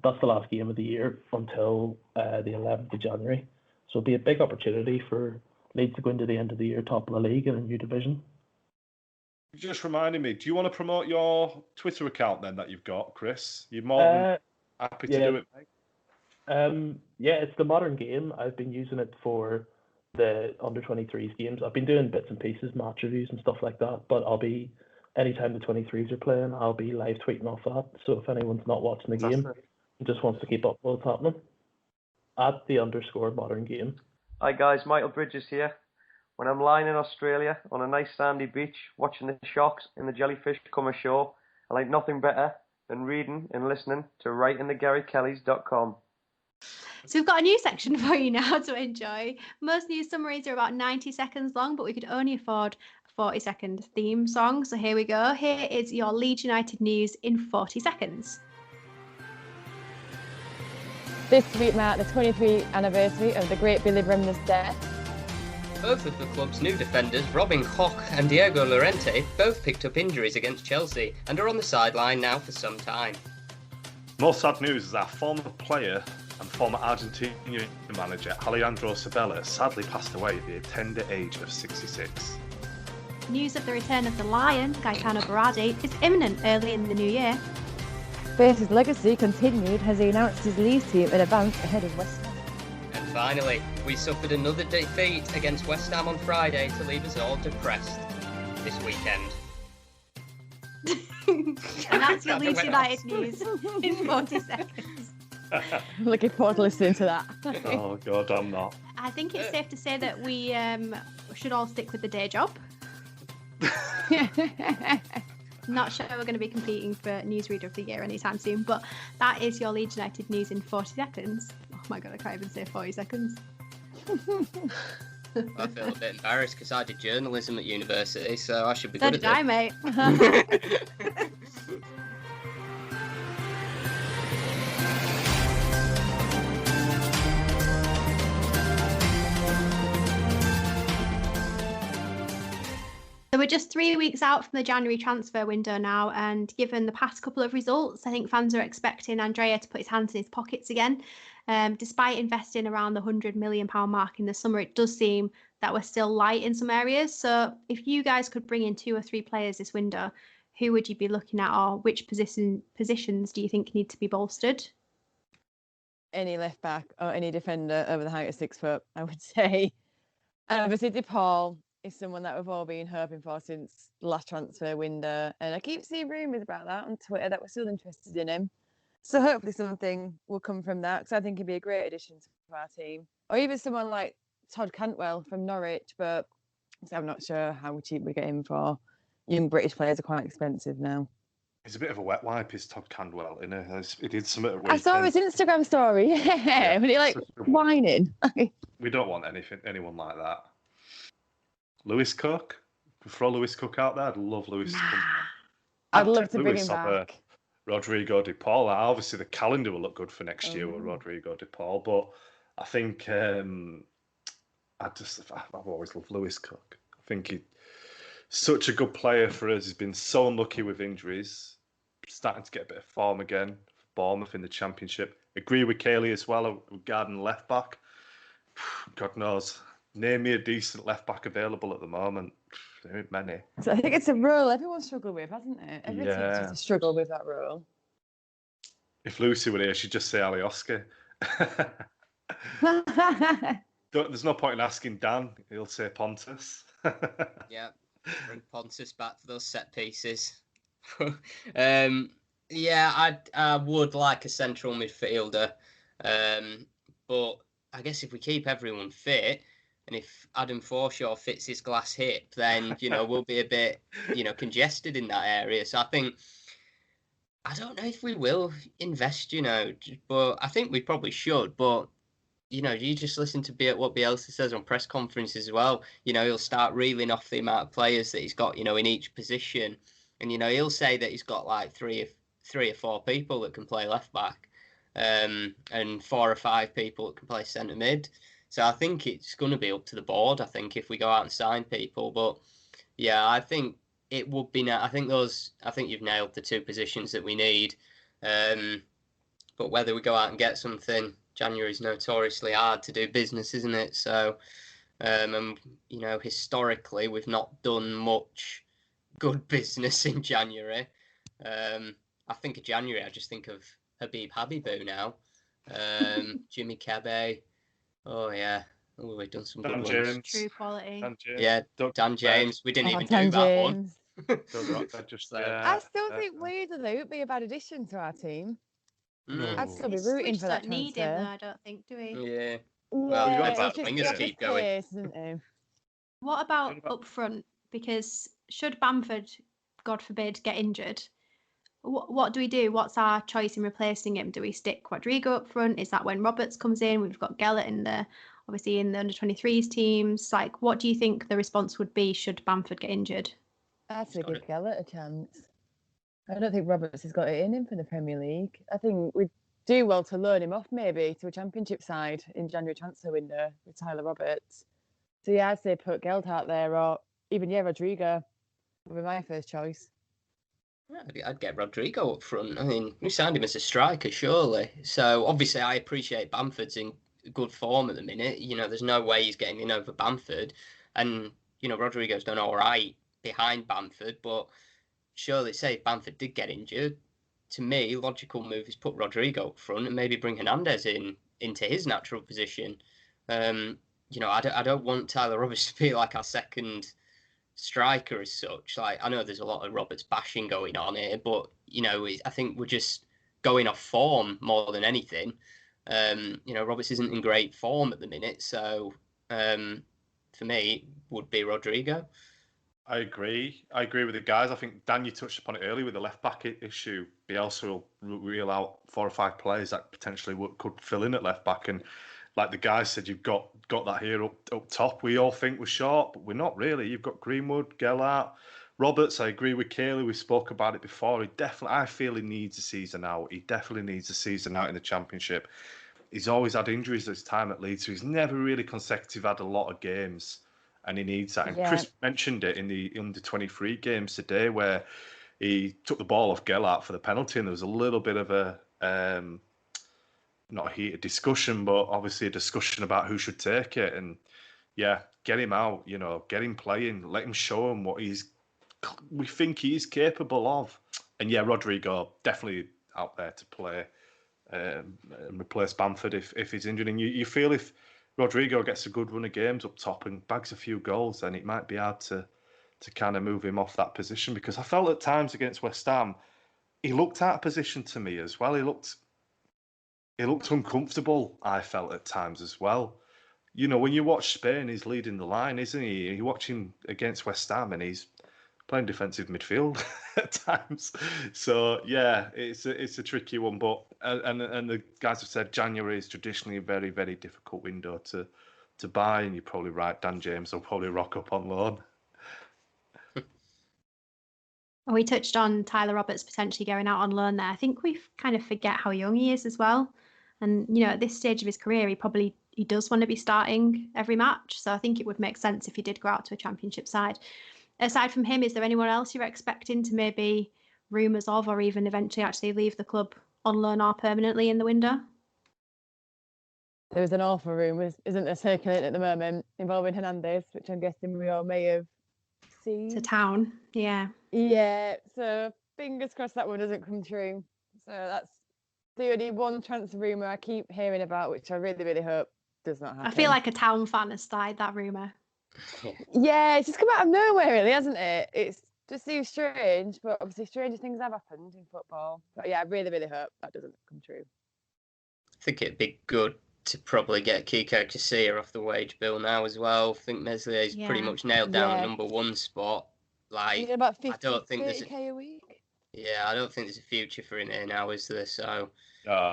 But that's the last game of the year until the 11th of January. So it'll be a big opportunity for Leeds to go into the end of the year top of the league in a new division. You just reminded me, do you want to promote your Twitter account then that you've got, Chris? You're more than happy to do it, mate. It's the Modern Game. I've been using it for the under-23s games. I've been doing bits and pieces, match reviews and stuff like that, but anytime the 23s are playing, I'll be live tweeting off that. So if anyone's not watching the game and just wants to keep up with what's happening, at the _Modern Game. Hi guys, Michael Bridges here. When I'm lying in Australia on a nice sandy beach watching the sharks and the jellyfish come ashore, I like nothing better than reading and listening to writingthegarykellys.com. So we've got a new section for you now to enjoy. Most news summaries are about 90 seconds long, but we could only afford a 40-second theme song. So here we go. Here is your Leeds United news in 40 seconds. This week marked the 23rd anniversary of the great Billy Bremner's death. Both of the club's new defenders, Robin Koch and Diego Llorente, both picked up injuries against Chelsea and are on the sideline now for some time. More sad news is our former player and former Argentinian manager Alejandro Sabella sadly passed away at the tender age of 66. News of the return of the Lion, Gaetano Berardi, is imminent early in the new year. Bates' legacy continued as he announced his Leeds team in advance ahead of West Ham. And finally, we suffered another defeat against West Ham on Friday to leave us all depressed this weekend. And that's your Leeds United news in 40 seconds. Looking forward to listening to that. Oh God, I'm not. I think it's safe to say that we should all stick with the day job. Not sure we're going to be competing for Newsreader of the Year anytime soon, but that is your Leeds United news in 40 seconds. Oh my God, I can't even say 40 seconds. I feel a bit embarrassed because I did journalism at university, so I should be So good did at I, mate. it. So we're just 3 weeks out from the January transfer window now, and given the past couple of results, I think fans are expecting Andrea to put his hands in his pockets again. Despite investing around the £100 million mark in the summer, it does seem that we're still light in some areas. So if you guys could bring in 2 or 3 players this window, who would you be looking at, or which positions do you think need to be bolstered? Any left back or any defender over the height of 6 foot, I would say. Obviously, DePaul is someone that we've all been hoping for since the last transfer window. And I keep seeing rumours about that on Twitter that we're still interested in him. So hopefully something will come from that, because I think he'd be a great addition to our team. Or even someone like Todd Cantwell from Norwich, but I'm not sure how cheap we get him for. Young British players are quite expensive now. He's a bit of a wet wipe, is Todd Cantwell, isn't he? He did something at I saw his Instagram story, yeah. When he whining. We don't want anyone like that. Lewis Cook? Throw Lewis Cook out there? I'd love Lewis to come. I'd love to bring him back. Rodrigo De Paul. Obviously, the calendar will look good for next year with Rodrigo De Paul, but I think I've always loved Lewis Cook. I think he's such a good player for us. He's been so unlucky with injuries. Starting to get a bit of form again for Bournemouth in the Championship. Agree with Kaylee as well regarding left back. God knows. Name me a decent left back available at the moment. There aren't many. So I think it's a role everyone's struggled with, hasn't it? Every team seems to struggle with that role. If Lucy were here, she'd just say Alioski. There's no point in asking Dan. He'll say Pontus. Yeah, bring Pontus back for those set pieces. Yeah, I would like a central midfielder, but I guess if we keep everyone fit, and if Adam Forshaw fits his glass hip, then we'll be a bit congested in that area. So I don't know if we will invest, but I think we probably should. But you just listen to what Bielsa says on press conferences as well. He'll start reeling off the amount of players that he's got, in each position. And, he'll say that he's got like three or four people that can play left back, and 4 or 5 people that can play centre mid. So I think it's going to be up to the board, I think, if we go out and sign people. But yeah, I think it would be I think you've nailed the 2 positions that we need. But whether we go out and get something, January is notoriously hard to do business, isn't it? So, historically, we've not done much good business in January. I think of January, I just think of Habib Habibou now. Jimmy Cabay. Oh, yeah. Oh, we've done some Dan good James. ones. True quality. Yeah, Dan James. We didn't even Dan do that one. I still think weirdly it would be a bad addition to our team. I'd still be rooting for that transfer. Need him, though, I don't think, do we? Yeah. Well, Yeah, about fingers keep going. Pace, What about up front? Because should Bamford, God forbid, get injured, what do we do? What's our choice in replacing him? Do we stick Rodrigo up front? Is that when Roberts comes in? We've got Gellert in the under-23s teams. Like, what do you think the response would be should Bamford get injured? I'd say give Gellert a chance. I don't think Roberts has got it in him for the Premier League. I think we'd do well to loan him off maybe to a Championship side in January transfer window with Tyler Roberts. So yeah, I'd say put Geld out there, or even Rodrigo would be my first choice. I'd get Rodrigo up front. I mean, we signed him as a striker, surely. So obviously, I appreciate Bamford's in good form at the minute. There's no way he's getting in over Bamford, and Rodrigo's done all right behind Bamford. But surely, say if Bamford did get injured, to me, logical move is put Rodrigo up front and maybe bring Hernandez into his natural position. I don't want Tyler Roberts to be like our second striker as such. Like, I know there's a lot of Roberts bashing going on here, but I think we're just going off form more than anything. Roberts isn't in great form at the minute, so for me, it would be Rodrigo. I agree with the guys. I think Dan, you touched upon it earlier with the left back issue. Bielsa will reel out 4 or 5 players that potentially could fill in at left back, and like the guys said, you've got that here up top. We all think we're short, but we're not really. You've got Greenwood, Gellart, Roberts. I agree with Kaylee. We spoke about it before. I feel he needs a season out. He definitely needs a season out in the Championship. He's always had injuries this time at Leeds, so he's never really consecutive had a lot of games, and he needs that. And Chris mentioned it in the under-23 games today, where he took the ball off Gellart for the penalty, and there was a little bit of a not a heated discussion, but obviously a discussion about who should take it. And yeah, get him out, get him playing, let him show him what we think he is capable of. And yeah, Rodrigo definitely out there to play and replace Bamford if he's injured. And you feel if Rodrigo gets a good run of games up top and bags a few goals, then it might be hard to kind of move him off that position, because I felt at times against West Ham, he looked out of position to me as well. He looked uncomfortable, I felt at times as well. When you watch Spain, he's leading the line, isn't he? You watch him against West Ham and he's playing defensive midfield at times. So yeah, it's a tricky one. But and the guys have said January is traditionally a very, very difficult window to buy, and you're probably right. Dan James will probably rock up on loan. We touched on Tyler Roberts potentially going out on loan there. I think we kind of forget how young he is as well. And, at this stage of his career, he does want to be starting every match. So I think it would make sense if he did go out to a Championship side. Aside from him, is there anyone else you're expecting to maybe rumours of, or even eventually actually leave the club on loan or permanently in the window? There was an awful rumour, isn't there, circulating at the moment involving Hernandez, which I'm guessing we all may have seen. To Town, yeah. Yeah, so fingers crossed that one doesn't come true. So that's the only one transfer rumour I keep hearing about, which I really, really hope does not happen. I feel like a Town fan has started that rumour. Yeah, it's just come out of nowhere, really, hasn't it? It's just seems strange, but obviously stranger things have happened in football. But yeah, I really, really hope that doesn't come true. I think it'd be good to probably get Kiko Casilla off the wage bill now as well. I think Meslier's pretty much nailed down the number 1 spot. Like, about 50, I don't think there's a week. Yeah, I don't think there's a future for him here now, is there? So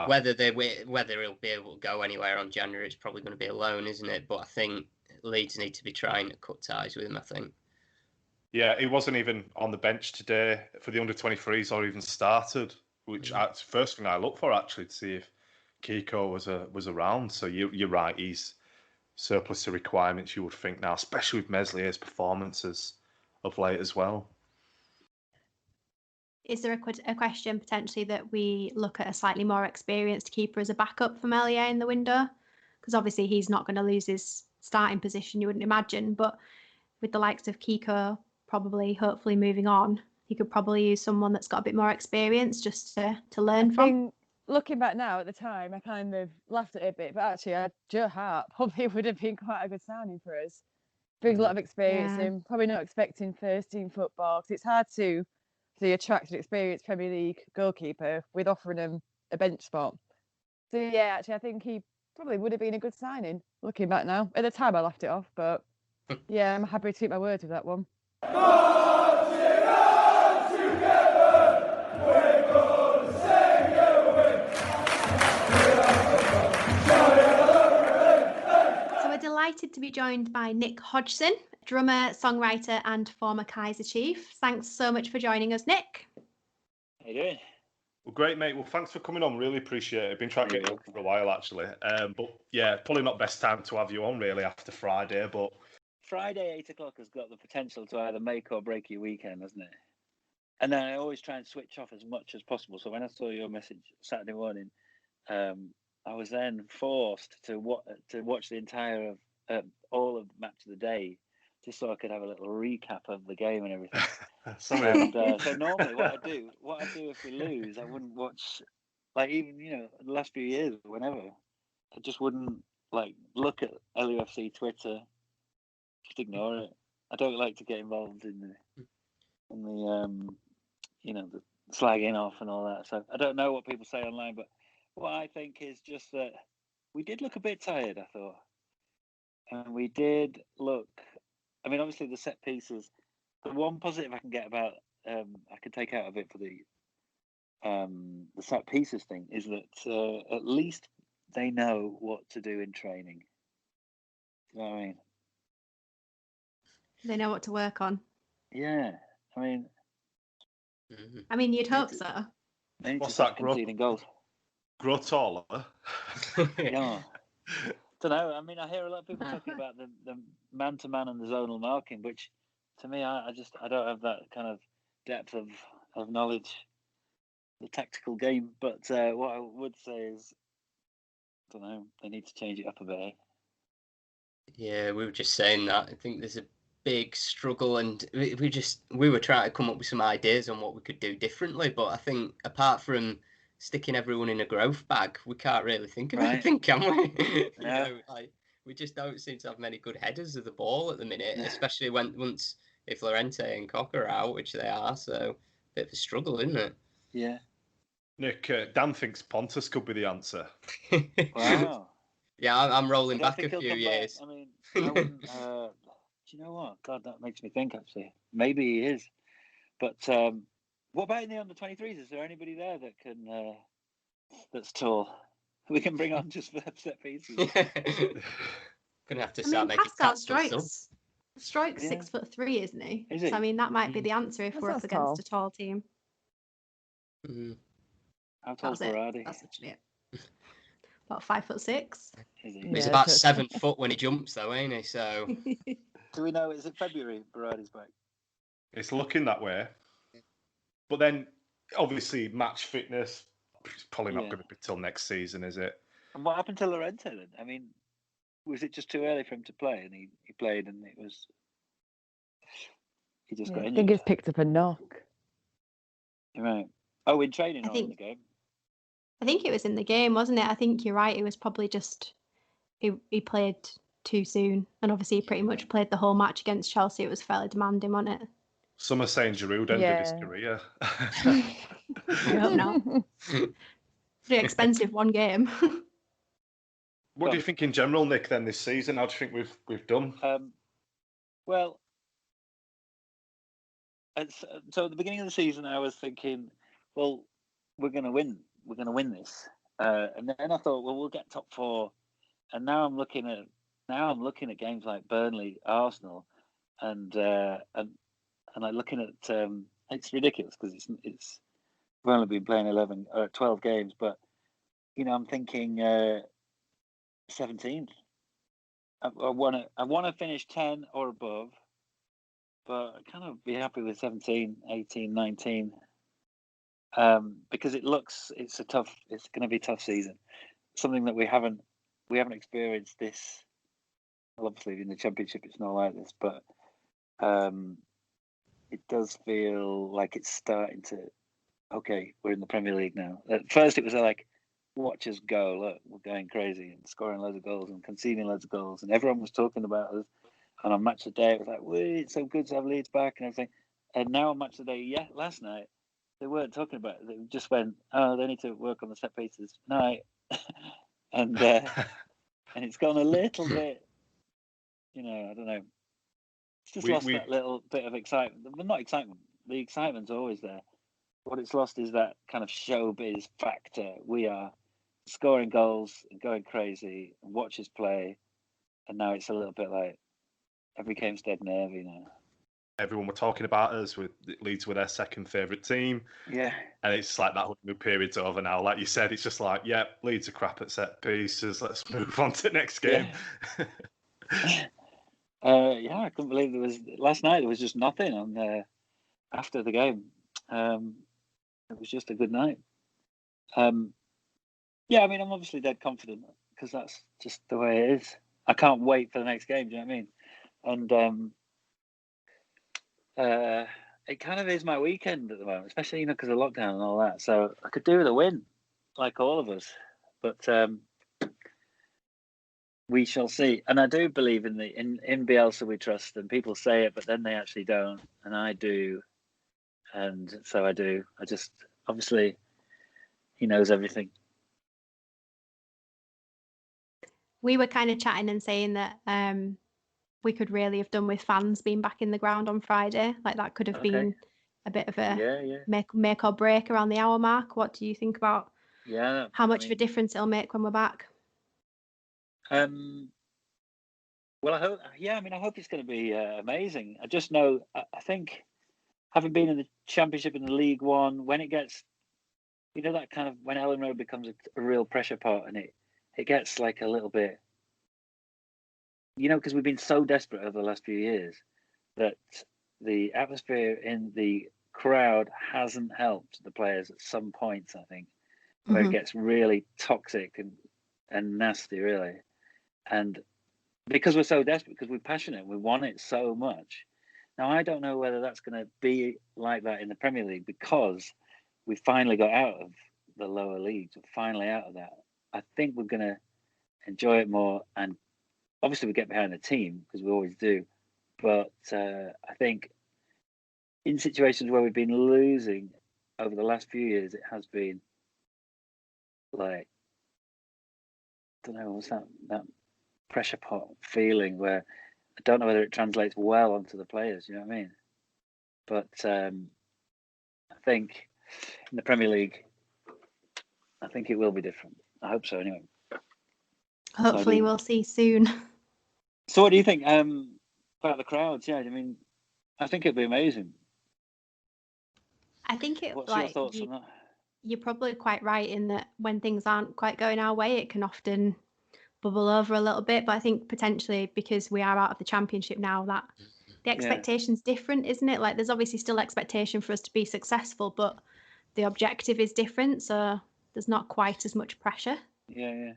whether he'll be able to go anywhere on January, it's probably going to be a loan, isn't it? But I think Leeds need to be trying to cut ties with him, I think. Yeah, he wasn't even on the bench today for the under-23s or even started, which that's the first thing I look for, actually, to see if Kiko was around. So you're right, he's surplus to requirements, you would think now, especially with Meslier's performances of late as well. Is there a question potentially that we look at a slightly more experienced keeper as a backup for Meslier in the window? Because obviously he's not going to lose his starting position, you wouldn't imagine. But with the likes of Kiko hopefully moving on, he could probably use someone that's got a bit more experience just to learn from. Looking back now at the time, I kind of laughed at it a bit, but actually Joe Hart probably would have been quite a good signing for us. Brings a lot of experience and probably not expecting first team football, because it's hard to attract an experienced Premier League goalkeeper with offering him a bench spot. So yeah, actually I think he probably would have been a good signing, looking back now. At the time I laughed it off, but yeah, I'm happy to keep my word with that one. Delighted to be joined by Nick Hodgson, drummer, songwriter and former Kaiser Chief. Thanks so much for joining us, Nick. How you doing? Well, great, mate. Well, thanks for coming on. Really appreciate it. Been trying to get you on for a while, actually. But yeah, probably not best time to have you on, really, after Friday. But Friday 8 o'clock has got the potential to either make or break your weekend, hasn't it? And then I always try and switch off as much as possible. So when I saw your message Saturday morning, I was then forced to watch the entire of all of the match of the day, just so I could have a little recap of the game and everything. So normally, what I do if we lose, I wouldn't watch, like, even the last few years, whenever I just wouldn't look at LUFC Twitter, just ignore it. I don't like to get involved in the the slagging off and all that. So I don't know what people say online, but what I think is just that we did look a bit tired, I thought. And we did look, I mean, obviously the set pieces, the one positive I can get about, I could take out of it for the set pieces thing is that at least they know what to do in training. You know what I mean? They know what to work on. Yeah. I mean, you'd hope so. What's that, conceding goals? Grow taller? Yeah. Don't know. I mean, I hear a lot of people talking about the man-to-man and the zonal marking, which to me, I don't have that kind of depth of knowledge, the tactical game. But what I would say is, I don't know, they need to change it up a bit. Eh? Yeah, we were just saying that. I think there's a big struggle, and we were trying to come up with some ideas on what we could do differently. But I think apart from sticking everyone in a growth bag, we can't really think of anything, can we? We just don't seem to have many good headers of the ball at the minute, especially once if Llorente and Cocker are out, which they are. So a bit of a struggle, isn't it? Yeah. Nick, Dan thinks Pontus could be the answer. Wow. Yeah, I'm rolling back a few years. I mean, I wouldn't, do you know what? God, that makes me think, actually. Maybe he is. But what about in the under-23s? Is there anybody there that can that's tall? We can bring on just for set pieces. Gonna have to start making Pascal Stroik's 6'3", isn't he? Is he? So I mean, that might be the answer if we're up against a tall team. How tall's Berardi? That's actually it. About 5'6". He's about 7 foot when he jumps, though, ain't he? So. Do we know? Is it February? Berardi's back. It's looking that way, but then obviously match fitness. It's probably not going to be till next season, is it? And what happened to Llorente then? I mean, was it just too early for him to play, and he played, and he just got injured? I think he's picked up a knock. Right. Oh, in training or in the game? I think it was in the game, wasn't it? I think you're right. It was probably just he played too soon, and obviously he pretty much played the whole match against Chelsea. It was fairly demanding, wasn't it? Some are saying Giroud ended his career. I hope not. Pretty expensive one game. What do you think in general, Nick? Then this season, how do you think we've done? Well, so at the beginning of the season, I was thinking, well, we're going to win. We're going to win this. And then I thought, well, we'll get top 4. And now I'm looking at games like Burnley, Arsenal, and I'm looking at it's ridiculous because it's we've only been playing 12 games, but I'm thinking 17th. I want to finish 10 or above, but I kind of be happy with 17, 18, 19. Because it's going to be a tough season. Something that we haven't experienced this. Well, obviously in the Championship it's not like this, but it does feel like it's starting to. Okay, we're in the Premier League now. At first, it was like, watch us go! Look, we're going crazy and scoring loads of goals and conceding loads of goals, and everyone was talking about us. And on Match of the Day, it was like, it's so good to have Leeds back and everything. And now on Match of the Day, last night, they weren't talking about it. They just went, oh, they need to work on the set pieces. Night. And it's gone a little bit, I don't know. It's just lost that little bit of excitement. But not excitement. The excitement's always there. What it's lost is that kind of showbiz factor. We are scoring goals and going crazy and watch us play. And now it's a little bit like every game's dead nervy now. Everyone were talking about us. Leeds were their second favourite team. Yeah. And it's like that honeymoon period's over now. Like you said, it's just like, Leeds are crap at set pieces. Let's move on to the next game. Yeah. Yeah, I couldn't believe last night. There was just nothing on after the game. It was just a good night. Yeah, I mean, I'm obviously dead confident because that's just the way it is. I can't wait for the next game. Do you know what I mean? And it kind of is my weekend at the moment, especially because of lockdown and all that. So I could do with a win, like all of us. But we shall see. And I do believe in Bielsa we trust, and people say it, but then they actually don't, and I do, and so I do. I just obviously he knows everything. We were kind of chatting and saying that we could really have done with fans being back in the ground on Friday. Like that could have been a bit of a make or break around the hour mark. What do you think about how much of a difference it'll make when we're back? Well, I hope. Yeah, I mean, I hope it's going to be amazing. I just know. I think having been in the Championship and the League One, when it gets, that kind of when Ellen Road becomes a real pressure pot, and it gets like a little bit, because we've been so desperate over the last few years that the atmosphere in the crowd hasn't helped the players at some points. I think where it gets really toxic and nasty, really, and because we're so desperate, because we're passionate, we want it so much. Now, I don't know whether that's going to be like that in the Premier League because we finally got out of the lower leagues. We're finally out of that. I think we're going to enjoy it more. And obviously, we get behind the team because we always do. But I think in situations where we've been losing over the last few years, it has been like, I don't know, what's that pressure pot feeling where I don't know whether it translates well onto the players, you know what I mean? But I think in the Premier League, I think it will be different. I hope so anyway. Hopefully we'll see soon. So what do you think about the crowds? Yeah, I mean, I think it'll be amazing. I think What's your thoughts on that? You're probably quite right in that when things aren't quite going our way, it can often bubble over a little bit. But I think potentially because we are out of the Championship now, that the expectation's different, isn't it? Like there's obviously still expectation for us to be successful, but the objective is different, so there's not quite as much pressure. Yeah.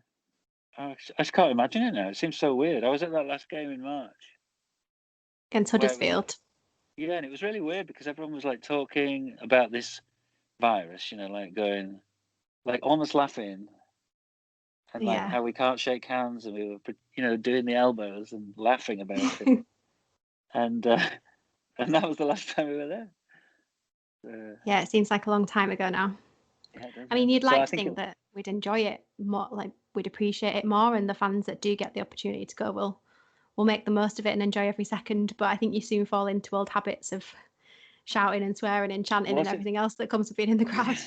I just can't imagine it now. It seems so weird. I was at that last game in March against Huddersfield. Yeah, and it was really weird because everyone was like talking about this virus, like going, like almost laughing, and like how we can't shake hands, and we were, doing the elbows and laughing about it, and that was the last time we were there. Yeah, it seems like a long time ago now. Yeah, it does, I mean, you'd like to think that we'd enjoy it more, like we'd appreciate it more, and the fans that do get the opportunity to go will make the most of it and enjoy every second. But I think you soon fall into old habits of shouting and swearing and chanting and everything else that comes with being in the crowd.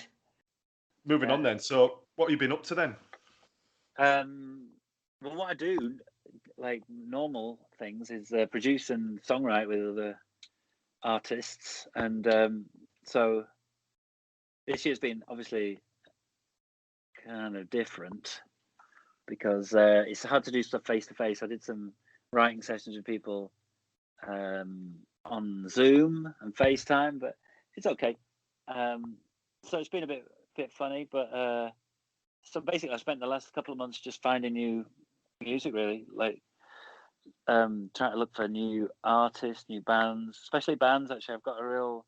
Moving on then. So what have you been up to then? Well, what I do, like normal things, is produce and songwrite with other artists. And so this year's been obviously kind of different because it's hard to do stuff face to face. I did some writing sessions with people on Zoom and FaceTime, but it's okay. So it's been a bit funny, but so basically I spent the last couple of months just finding new music, really, like trying to look for new artists, new bands, especially bands. Actually, I've got a real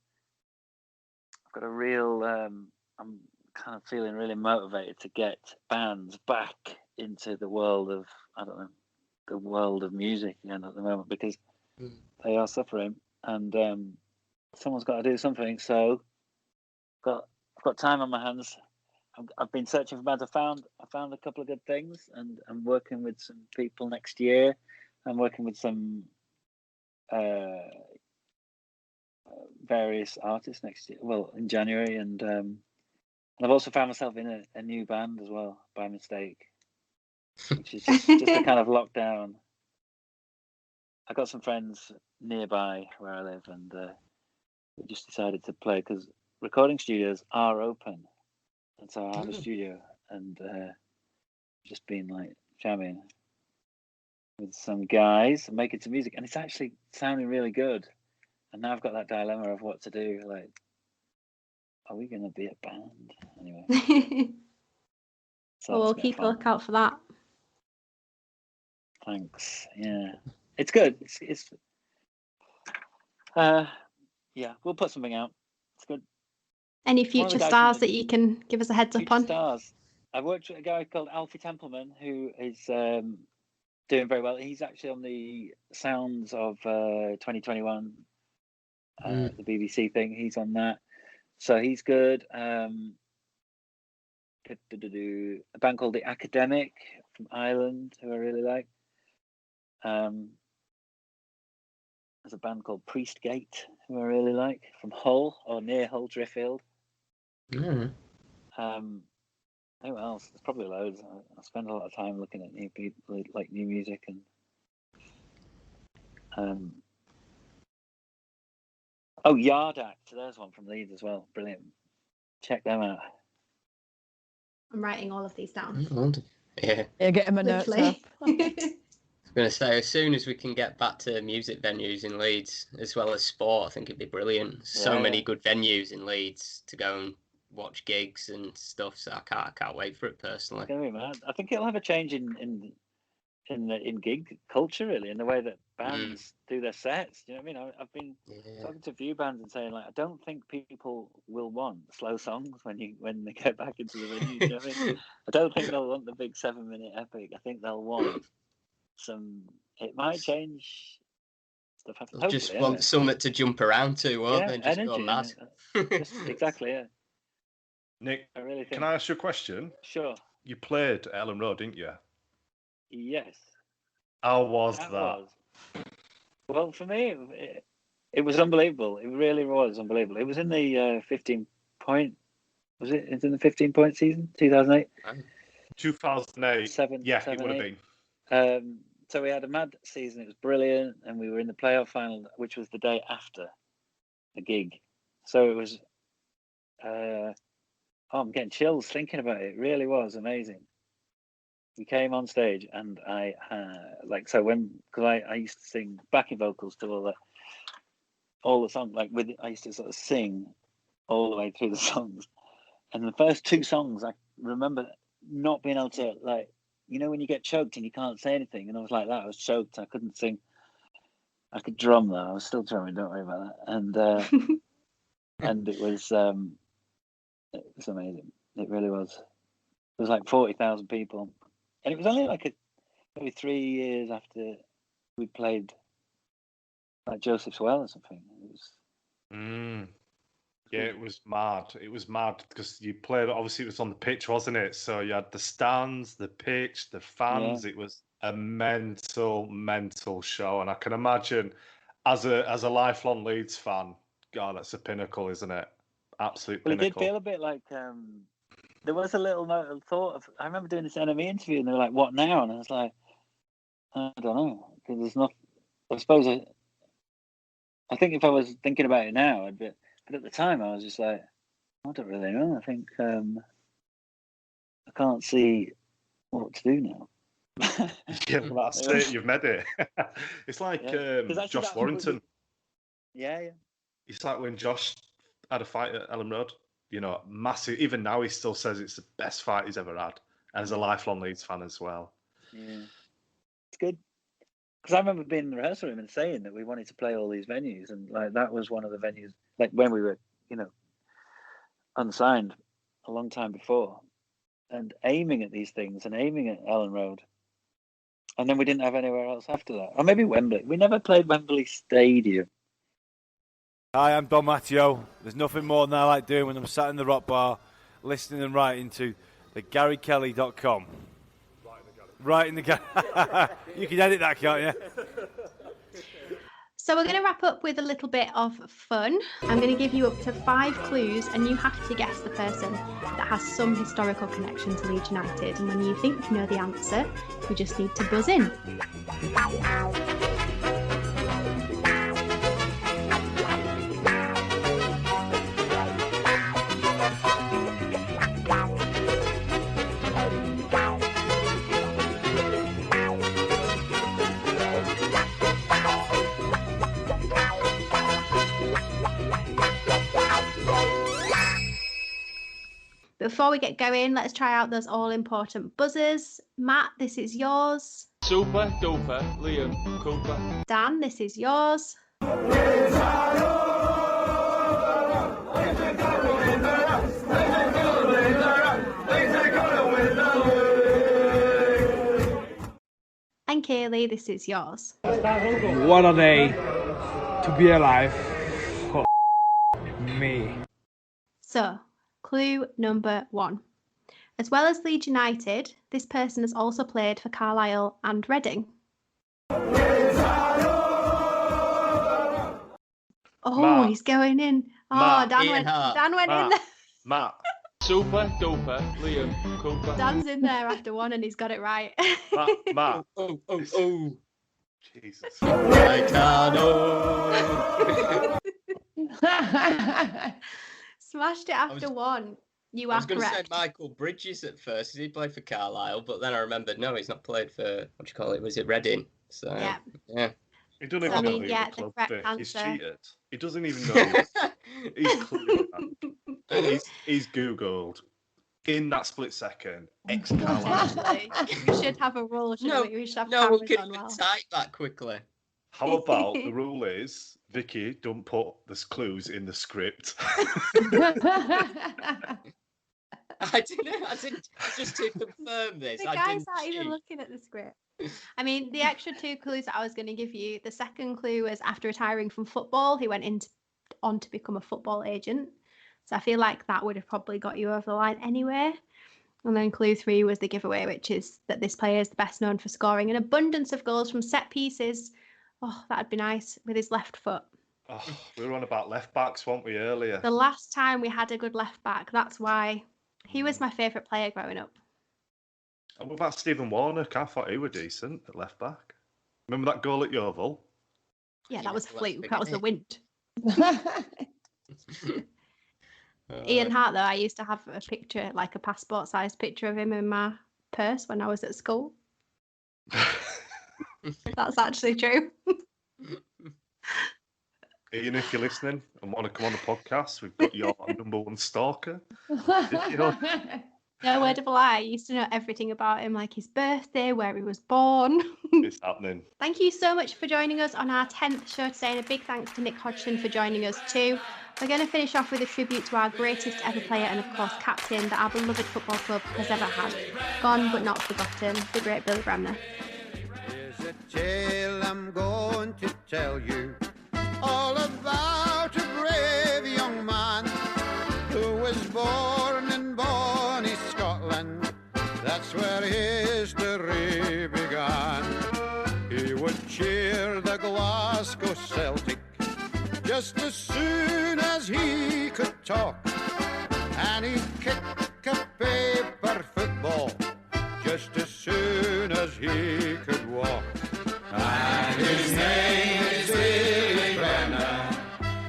I'm kind of feeling really motivated to get bands back into the world of, the world of music again at the moment because they are suffering, and someone's got to do something. So I've got time on my hands. I've been searching for bands. I found a couple of good things, and I'm working with some people next year. I'm working with some various artists next year. Well, in January, and I've also found myself in a new band as well by mistake, which is just a kind of lockdown. I got some friends nearby where I live, and we just decided to play because recording studios are open. And so I have a studio and just been like jamming. with some guys making some music, and it's actually sounding really good. And now I've got that dilemma of what to do. Like, are we going to be a band anyway? So Well, we'll keep a lookout for that. Thanks. Yeah, it's good. It's yeah, we'll put something out. It's good. Any future stars that you can give us a heads up on? Stars. I've worked with a guy called Alfie Templeman who is doing very well. He's actually on the sounds of 2021, the BBC thing. He's on that, so he's good. A band called The Academic from Ireland, who I really like. There's a band called Priestgate, who I really like, from Hull or near Hull, Driffield. Who else? There's probably loads. I spend a lot of time looking at new people, like new music, and Yard Act. There's one from Leeds as well. Brilliant. Check them out. I'm writing all of these down. Yeah. Yeah, get them a note up. I'm going to say, as soon as we can get back to music venues in Leeds, as well as sport, I think it'd be brilliant. So many good venues in Leeds to go and watch gigs and stuff. So I can't wait for it personally. It's gonna be mad. I think it'll have a change in gig culture, really, in the way that bands do their sets. You know what I mean? I've been talking to a few bands and saying, like, I don't think people will want slow songs when they get back into the venue. You know what I mean? I don't think they'll want the big 7-minute epic. I think they'll want some. It might change stuff. Just want something to jump around to, won't they? Just go mad. Exactly. Yeah. Nick, I really think. Can I ask you a question? Sure. You played at Ellen Road, didn't you? Yes. How was that? Well, for me, it was unbelievable. It really was unbelievable. It was in the 15-point. Was it? It's in the 15-point season, 2008. 2008. It would have been. So we had a mad season. It was brilliant, and we were in the playoff final, which was the day after the gig. So it was. I'm getting chills thinking about it. It really was amazing. We came on stage, and I because I used to sing backing vocals to all the songs. I used to sort of sing all the way through the songs. And the first two songs, I remember not being able to, like, you know, when you get choked and you can't say anything, and I was like that. I was choked. I couldn't sing. I could drum though. I was still drumming. Don't worry about that. And and it was amazing. It really was. It was like 40,000 people. And it was only like maybe 3 years after we played like Joseph's Well or something. It was. Yeah, it was mad. It was mad because you played. Obviously, it was on the pitch, wasn't it? So you had the stands, the pitch, the fans. Yeah. It was a mental show, and I can imagine, as a lifelong Leeds fan, God, that's a pinnacle, isn't it? Absolute pinnacle. Well, it did feel a bit like. There was a little thought of. I remember doing this NME interview, and they were like, "What now?" And I was like, "I don't know," because there's not. I suppose I think if I was thinking about it now, I'd be. But at the time, I was just like, I don't really know. I think I can't see what to do now. Yeah, that's it. You've made it. It's like Josh Warrington. Yeah. It's like when Josh had a fight at Ellen Road. You know, massive. Even now, he still says it's the best fight he's ever had, as a lifelong Leeds fan as well. Yeah, it's good. Because I remember being in the rehearsal room and saying that we wanted to play all these venues, and like that was one of the venues. Like when we were, unsigned a long time before, and aiming at these things and aiming at Ellen Road, and then we didn't have anywhere else after that, or maybe Wembley. We never played Wembley Stadium. Hi, I'm Don Matteo. There's nothing more than I like doing when I'm sat in the rock bar, listening and writing to thegarykelly.com. Right in the Gary. You can edit that, can't you? So we're going to wrap up with a little bit of fun. I'm going to give you up to 5 clues, and you have to guess the person that has some historical connection to Leeds United. And when you think you know the answer, you just need to buzz in. before we get going, let's try out those all-important buzzers. Matt, this is yours. Super duper Liam Cooper. Dan, this is yours. And Kaylee, this is yours. What a day to be alive. For me. So, clue number 1. As well as Leeds United, this person has also played for Carlisle and Reading. Oh, Matt. he's going in. Oh, Matt. Dan Ian went Hart. in Matt. there. Matt. Super duper Liam Cooper. Dan's in there after 1 and he's got it right. Matt. Oh. Jesus. Smashed it after 1. You I are was going to say correct. Michael Bridges at first, because he played for Carlisle, but then I remembered, no, he's not played for, what do you call it, was it Reading? So, Yeah. yeah. He doesn't So, I even mean, know yeah, the the club correct bit. He's answer. cheated. He doesn't even know. He's clearly he's Googled in that split second. Ex-Carlisle. Actually, we should have a rule, shouldn't No, we? We should have No, we cameras can on even well. type that quickly. How about the rule is, Vicky, don't put the clues in the script. I didn't, just to confirm this, The I guys didn't aren't even cheat. looking at the script. I mean, the extra 2 clues that I was going to give you, the second clue was after retiring from football, he went on to become a football agent. So I feel like that would have probably got you over the line anyway. And then clue 3 was the giveaway, which is that this player is the best known for scoring an abundance of goals from set pieces. Oh, that'd be nice, with his left foot. Oh, we were on about left backs, weren't we, earlier? The last time we had a good left back, that's why he was my favourite player growing up. And what about Stephen Warnock? I thought he was decent at left back. Remember that goal at Yeovil? Yeah, that was a let's fluke. That was the forget wind. Ian Hart, though, I used to have a picture, like a passport-sized picture of him in my purse when I was at school. That's actually true. Ian, if you're listening and want to come on the podcast, we've got your number 1 stalker. You know, No word of a lie. I used to know everything about him, like his birthday, where he was born. it's happening. Thank you so much for joining us on our 10th show today, and a big thanks to Nick Hodgson for joining us too. We're going to finish off with a tribute to our greatest ever player and, of course, captain that our beloved football club has ever had. Gone but not forgotten, the great Billy Bremner. Here's a tale I'm going to tell you, all about a brave young man who was born in bonny Scotland. That's where history began. He would cheer the Glasgow Celtic just as soon as he could talk, and he'd kick a paper football just as soon as he could walk. And his name is Billy Bremner.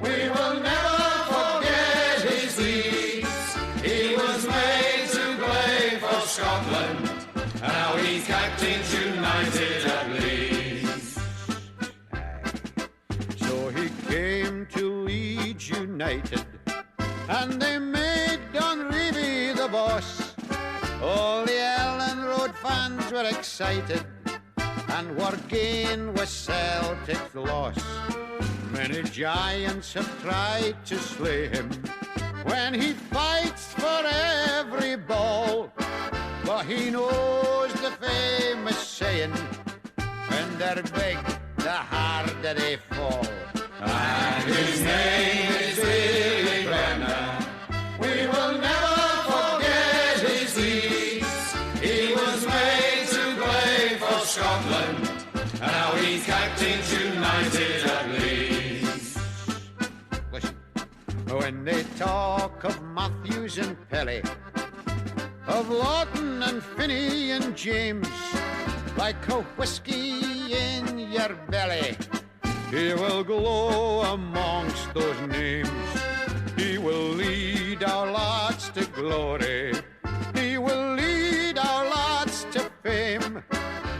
We will never forget his deeds. He was made to play for Scotland. Now he captains United at Leeds. So he came to Leeds United, and they made Don Reevy the boss. All the Ellen Road fans were excited, and were gain was Celtic's loss. Many giants have tried to slay him when he fights for every ball, but he knows the famous saying, when they're big, the harder they fall. And his name is Billy Bremner. We will never forget his deeds. He was made to play for Scotland. Now he captains United at Leeds. Listen, when they talk of Matthews and Pelly, of Lawton and Finney and James, like a whiskey in your belly, he will glow amongst those names. He will lead our lads to glory. He will lead our lads to fame.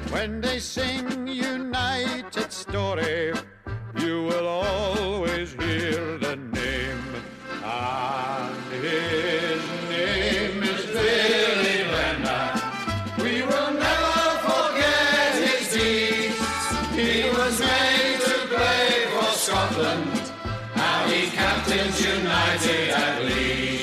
When they sing United story, you will always hear the name. And his name is Captains United at Leeds.